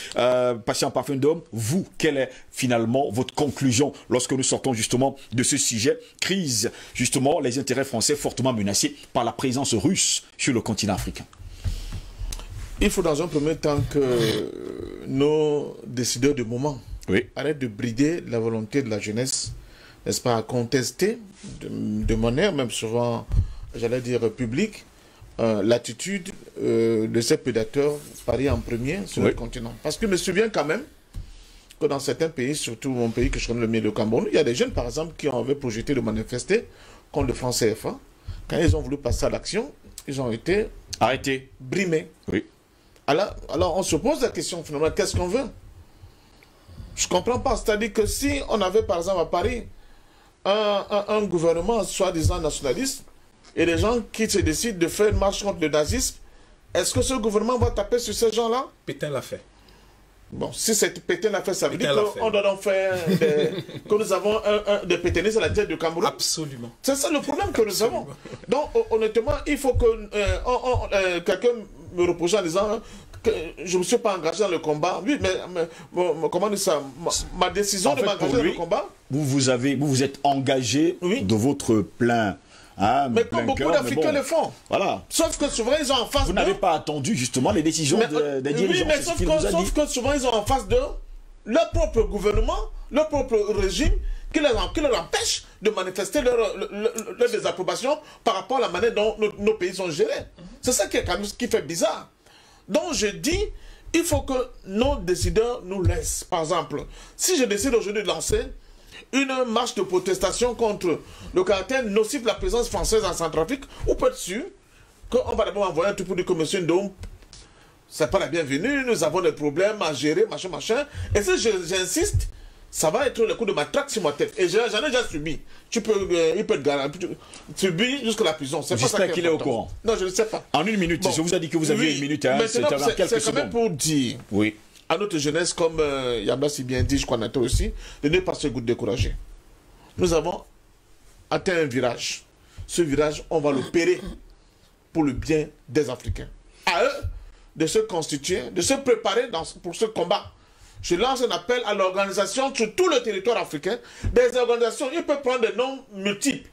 patient parfum d'homme, vous, quelle est finalement votre conclusion lorsque nous sortons justement de ce sujet? Crise, justement, les intérêts français fortement menacés par la présence russe sur le continent africain. Il faut dans un premier temps que nos décideurs de moment arrêtent de brider la volonté de la jeunesse, n'est-ce pas, à contester de manière même souvent, j'allais dire, publique, l'attitude de ces prédateurs pari en premier sur le continent. Parce que je me souviens quand même que dans certains pays, surtout mon pays que je connais le mieux, le Cameroun, il y a des jeunes par exemple qui avaient projeté de manifester contre le franc CFA. Quand ils ont voulu passer à l'action, ils ont été arrêtés, brimés. Oui. Alors on se pose la question finalement, qu'est-ce qu'on veut? Je ne comprends pas. C'est-à-dire que si on avait par exemple à Paris un gouvernement soi-disant nationaliste, et les gens qui se décident de faire une marche contre le nazisme, est-ce que ce gouvernement va taper sur ces gens-là? Pétain l'a fait. Bon, si c'est Pétain l'a fait, ça veut dire qu'on doit donc faire que nous avons des pétainistes à la tête du Cameroun. Absolument. C'est ça le problème que nous avons. Donc, honnêtement, il faut que quelqu'un me reproche en disant que je ne me suis pas engagé dans le combat. Oui, mais comment dire ça? Ma décision de m'engager dans le combat. Vous êtes engagé de votre plein. Ah, mais comme beaucoup d'Africains le font. Voilà. Sauf que souvent ils ont en face Vous n'avez pas attendu justement les décisions des dirigeants. Oui, mais sauf que souvent ils ont en face de leur propre gouvernement, leur propre régime, qui leur empêche de manifester leur désapprobation par rapport à la manière dont nos pays sont gérés. C'est ça qui fait bizarre. Donc je dis, il faut que nos décideurs nous laissent. Par exemple, si je décide aujourd'hui de lancer une marche de protestation contre le caractère nocif de la présence française en Centrafrique, on peut être sûr qu'on va d'abord envoyer un truc pour dire que M. Ndom, c'est pas la bienvenue, nous avons des problèmes à gérer, machin. Et si j'insiste, ça va être le coup de matraque sur ma tête. Et j'en ai déjà subi. Il peut être garanti. Subi jusqu'à la prison. J'espère qu'il est au courant. Non, je ne sais pas. En 1 minute, je vous ai dit que vous aviez 1 minute. Hein, c'est quand même pour dire. Oui. À notre jeunesse, comme Yaba si bien dit, je crois Nato aussi, de ne pas se décourager. Nous avons atteint un virage. Ce virage, on va l'opérer pour le bien des Africains. À eux de se constituer, de se préparer pour ce combat. Je lance un appel à l'organisation sur tout le territoire africain. Des organisations, ils peuvent prendre des noms multiples.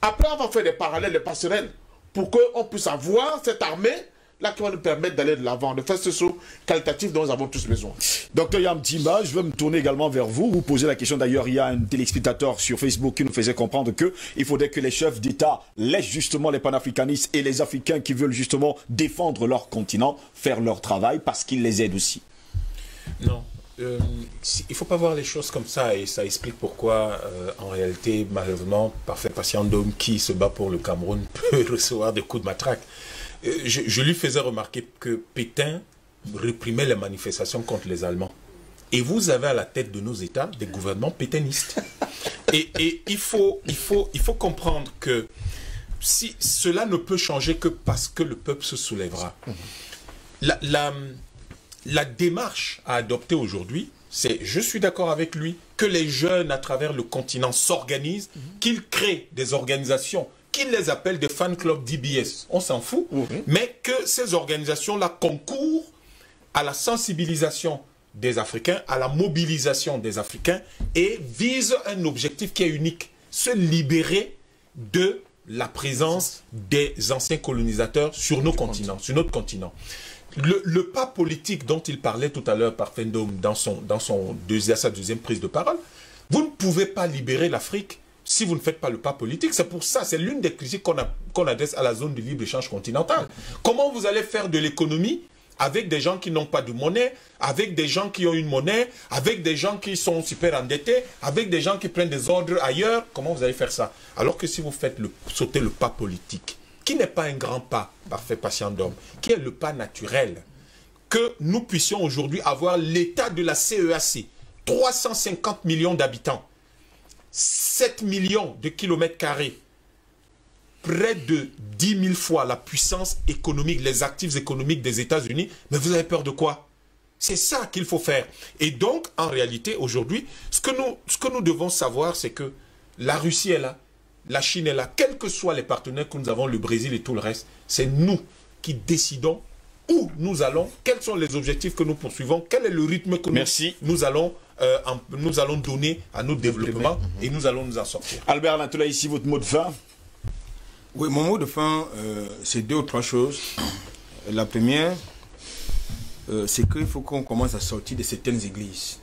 Après, on va faire des parallèles, des passerelles, pour qu'on puisse avoir cette armée là qui va nous permettre d'aller de l'avant, de faire ce saut qualitatif dont nous avons tous besoin. Docteur Yamtimba, je veux me tourner également vers vous. Vous posez la question d'ailleurs, il y a un téléspectateur sur Facebook qui nous faisait comprendre qu'il faudrait que les chefs d'État laissent justement les panafricanistes et les Africains qui veulent justement défendre leur continent faire leur travail parce qu'ils les aident aussi. Non. Il ne faut pas voir les choses comme ça et ça explique pourquoi en réalité malheureusement parfait patient d'homme qui se bat pour le Cameroun peut recevoir des coups de matraque. Je lui faisais remarquer que Pétain réprimait les manifestations contre les Allemands. Et vous avez à la tête de nos États des gouvernements pétainistes. Et il faut comprendre que si cela ne peut changer que parce que le peuple se soulèvera. La démarche à adopter aujourd'hui, c'est, je suis d'accord avec lui, que les jeunes à travers le continent s'organisent, qu'ils créent des organisations qu'ils les appellent des fan clubs d'IBS, on s'en fout, mais que ces organisations-là concourent à la sensibilisation des Africains, à la mobilisation des Africains et visent un objectif qui est unique, se libérer de la présence des anciens colonisateurs sur nos continents, sur notre continent. Le pas politique dont il parlait tout à l'heure par Fendom dans sa deuxième prise de parole, vous ne pouvez pas libérer l'Afrique si vous ne faites pas le pas politique. C'est pour ça, c'est l'une des critiques qu'on adresse à la zone de libre-échange continentale. Comment vous allez faire de l'économie avec des gens qui n'ont pas de monnaie, avec des gens qui ont une monnaie, avec des gens qui sont super endettés, avec des gens qui prennent des ordres ailleurs? Comment vous allez faire ça? Alors que si vous faites sauter le pas politique, qui n'est pas un grand pas, parfait patient d'homme, qui est le pas naturel, que nous puissions aujourd'hui avoir l'état de la CEAC, 350 millions d'habitants, 7 millions de kilomètres carrés, près de 10 000 fois la puissance économique, les actifs économiques des États-Unis, mais vous avez peur de quoi? C'est ça qu'il faut faire. Et donc, en réalité, aujourd'hui, ce que nous devons savoir, c'est que la Russie est là, la Chine est là, quels que soient les partenaires que nous avons, le Brésil et tout le reste, c'est nous qui décidons où nous allons, quels sont les objectifs que nous poursuivons, quel est le rythme que nous allons donner à notre développement et nous allons nous en sortir. Albert Lantola, ici, votre mot de fin? Oui, mon mot de fin, c'est 2 ou 3 choses. La première, c'est qu'il faut qu'on commence à sortir de certaines églises.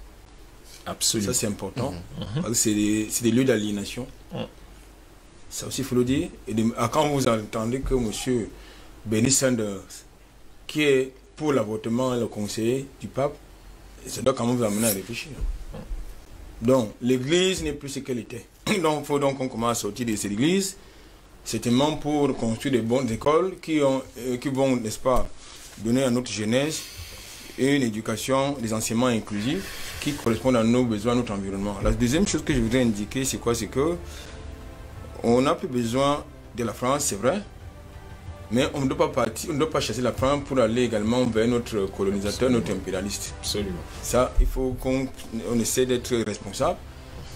Absolument. Ça, c'est important. Parce que c'est des lieux d'aliénation. Ça aussi, il faut le dire. Et quand vous entendez que M. Bernie Sanders, qui est pour l'avortement, le conseiller du pape, ça doit quand même vous amener à réfléchir. Donc, l'église n'est plus ce qu'elle était. Donc, il faut donc qu'on commence à sortir de ces églises. Certainement pour construire de bonnes écoles qui vont, n'est-ce pas, donner à notre jeunesse une éducation, des enseignements inclusifs qui correspondent à nos besoins, à notre environnement. La deuxième chose que je voudrais indiquer, c'est quoi? C'est que on n'a plus besoin de la France, c'est vrai, mais on ne doit pas partir, on ne doit pas chasser la France pour aller également vers notre colonisateur, notre impérialiste. Absolument. Ça, il faut qu'on essaie d'être responsable,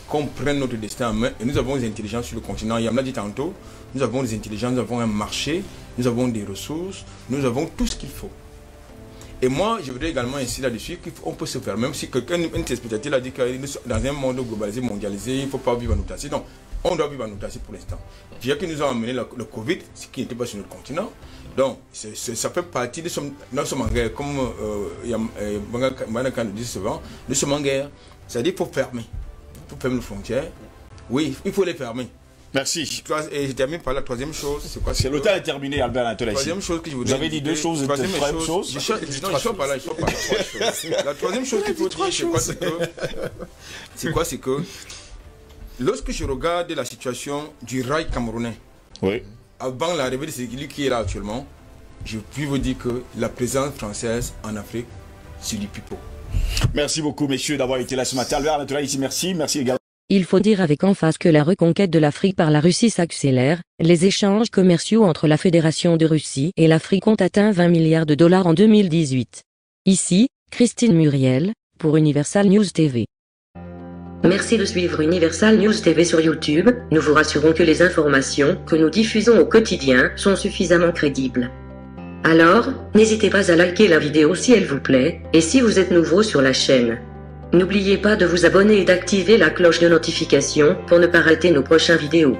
qu'on prenne notre destin en main. Et nous avons des intelligences sur le continent. Yam l'a dit tantôt, nous avons des intelligences, nous avons un marché, nous avons des ressources, nous avons tout ce qu'il faut. Et moi, je voudrais également insister là-dessus qu'on peut se faire, même si quelqu'un, un spectateur a dit que dans un monde globalisé, mondialisé, il ne faut pas vivre en autarcie. Non, on doit vivre en autarcie pour l'instant. Déjà que nous avons amené le Covid, ce qui n'était pas sur notre continent. Donc, ça fait partie de nous sommes en guerre, comme Manakan le dit souvent, nous sommes en guerre. C'est-à-dire qu'il faut fermer. Il faut fermer nos frontières. Oui, il faut les fermer. Merci. Et je termine par la troisième chose. C'est quoi? C'est le temps est terminé, Albert Lantola. Troisième chose que je voudrais. Vous avez dit 2 choses et troisième chose. Je ne pas là, je suis pas là. La troisième chose qu'il faut dire, c'est quoi? C'est que lorsque je regarde la situation du rail camerounais, avant l'arrivée de celui qui est là actuellement, je puis vous dire que la présence française en Afrique, c'est du pipeau. Merci beaucoup, messieurs, d'avoir été là ce matin. Albert Lantola, ici, merci. Merci également. Il faut dire avec emphase que la reconquête de l'Afrique par la Russie s'accélère. Les échanges commerciaux entre la Fédération de Russie et l'Afrique ont atteint 20 milliards de dollars en 2018. Ici, Christine Muriel, pour Universal News TV. Merci de suivre Universal News TV sur YouTube. Nous vous rassurons que les informations que nous diffusons au quotidien sont suffisamment crédibles. Alors, n'hésitez pas à liker la vidéo si elle vous plaît, et si vous êtes nouveau sur la chaîne. N'oubliez pas de vous abonner et d'activer la cloche de notification pour ne pas rater nos prochaines vidéos.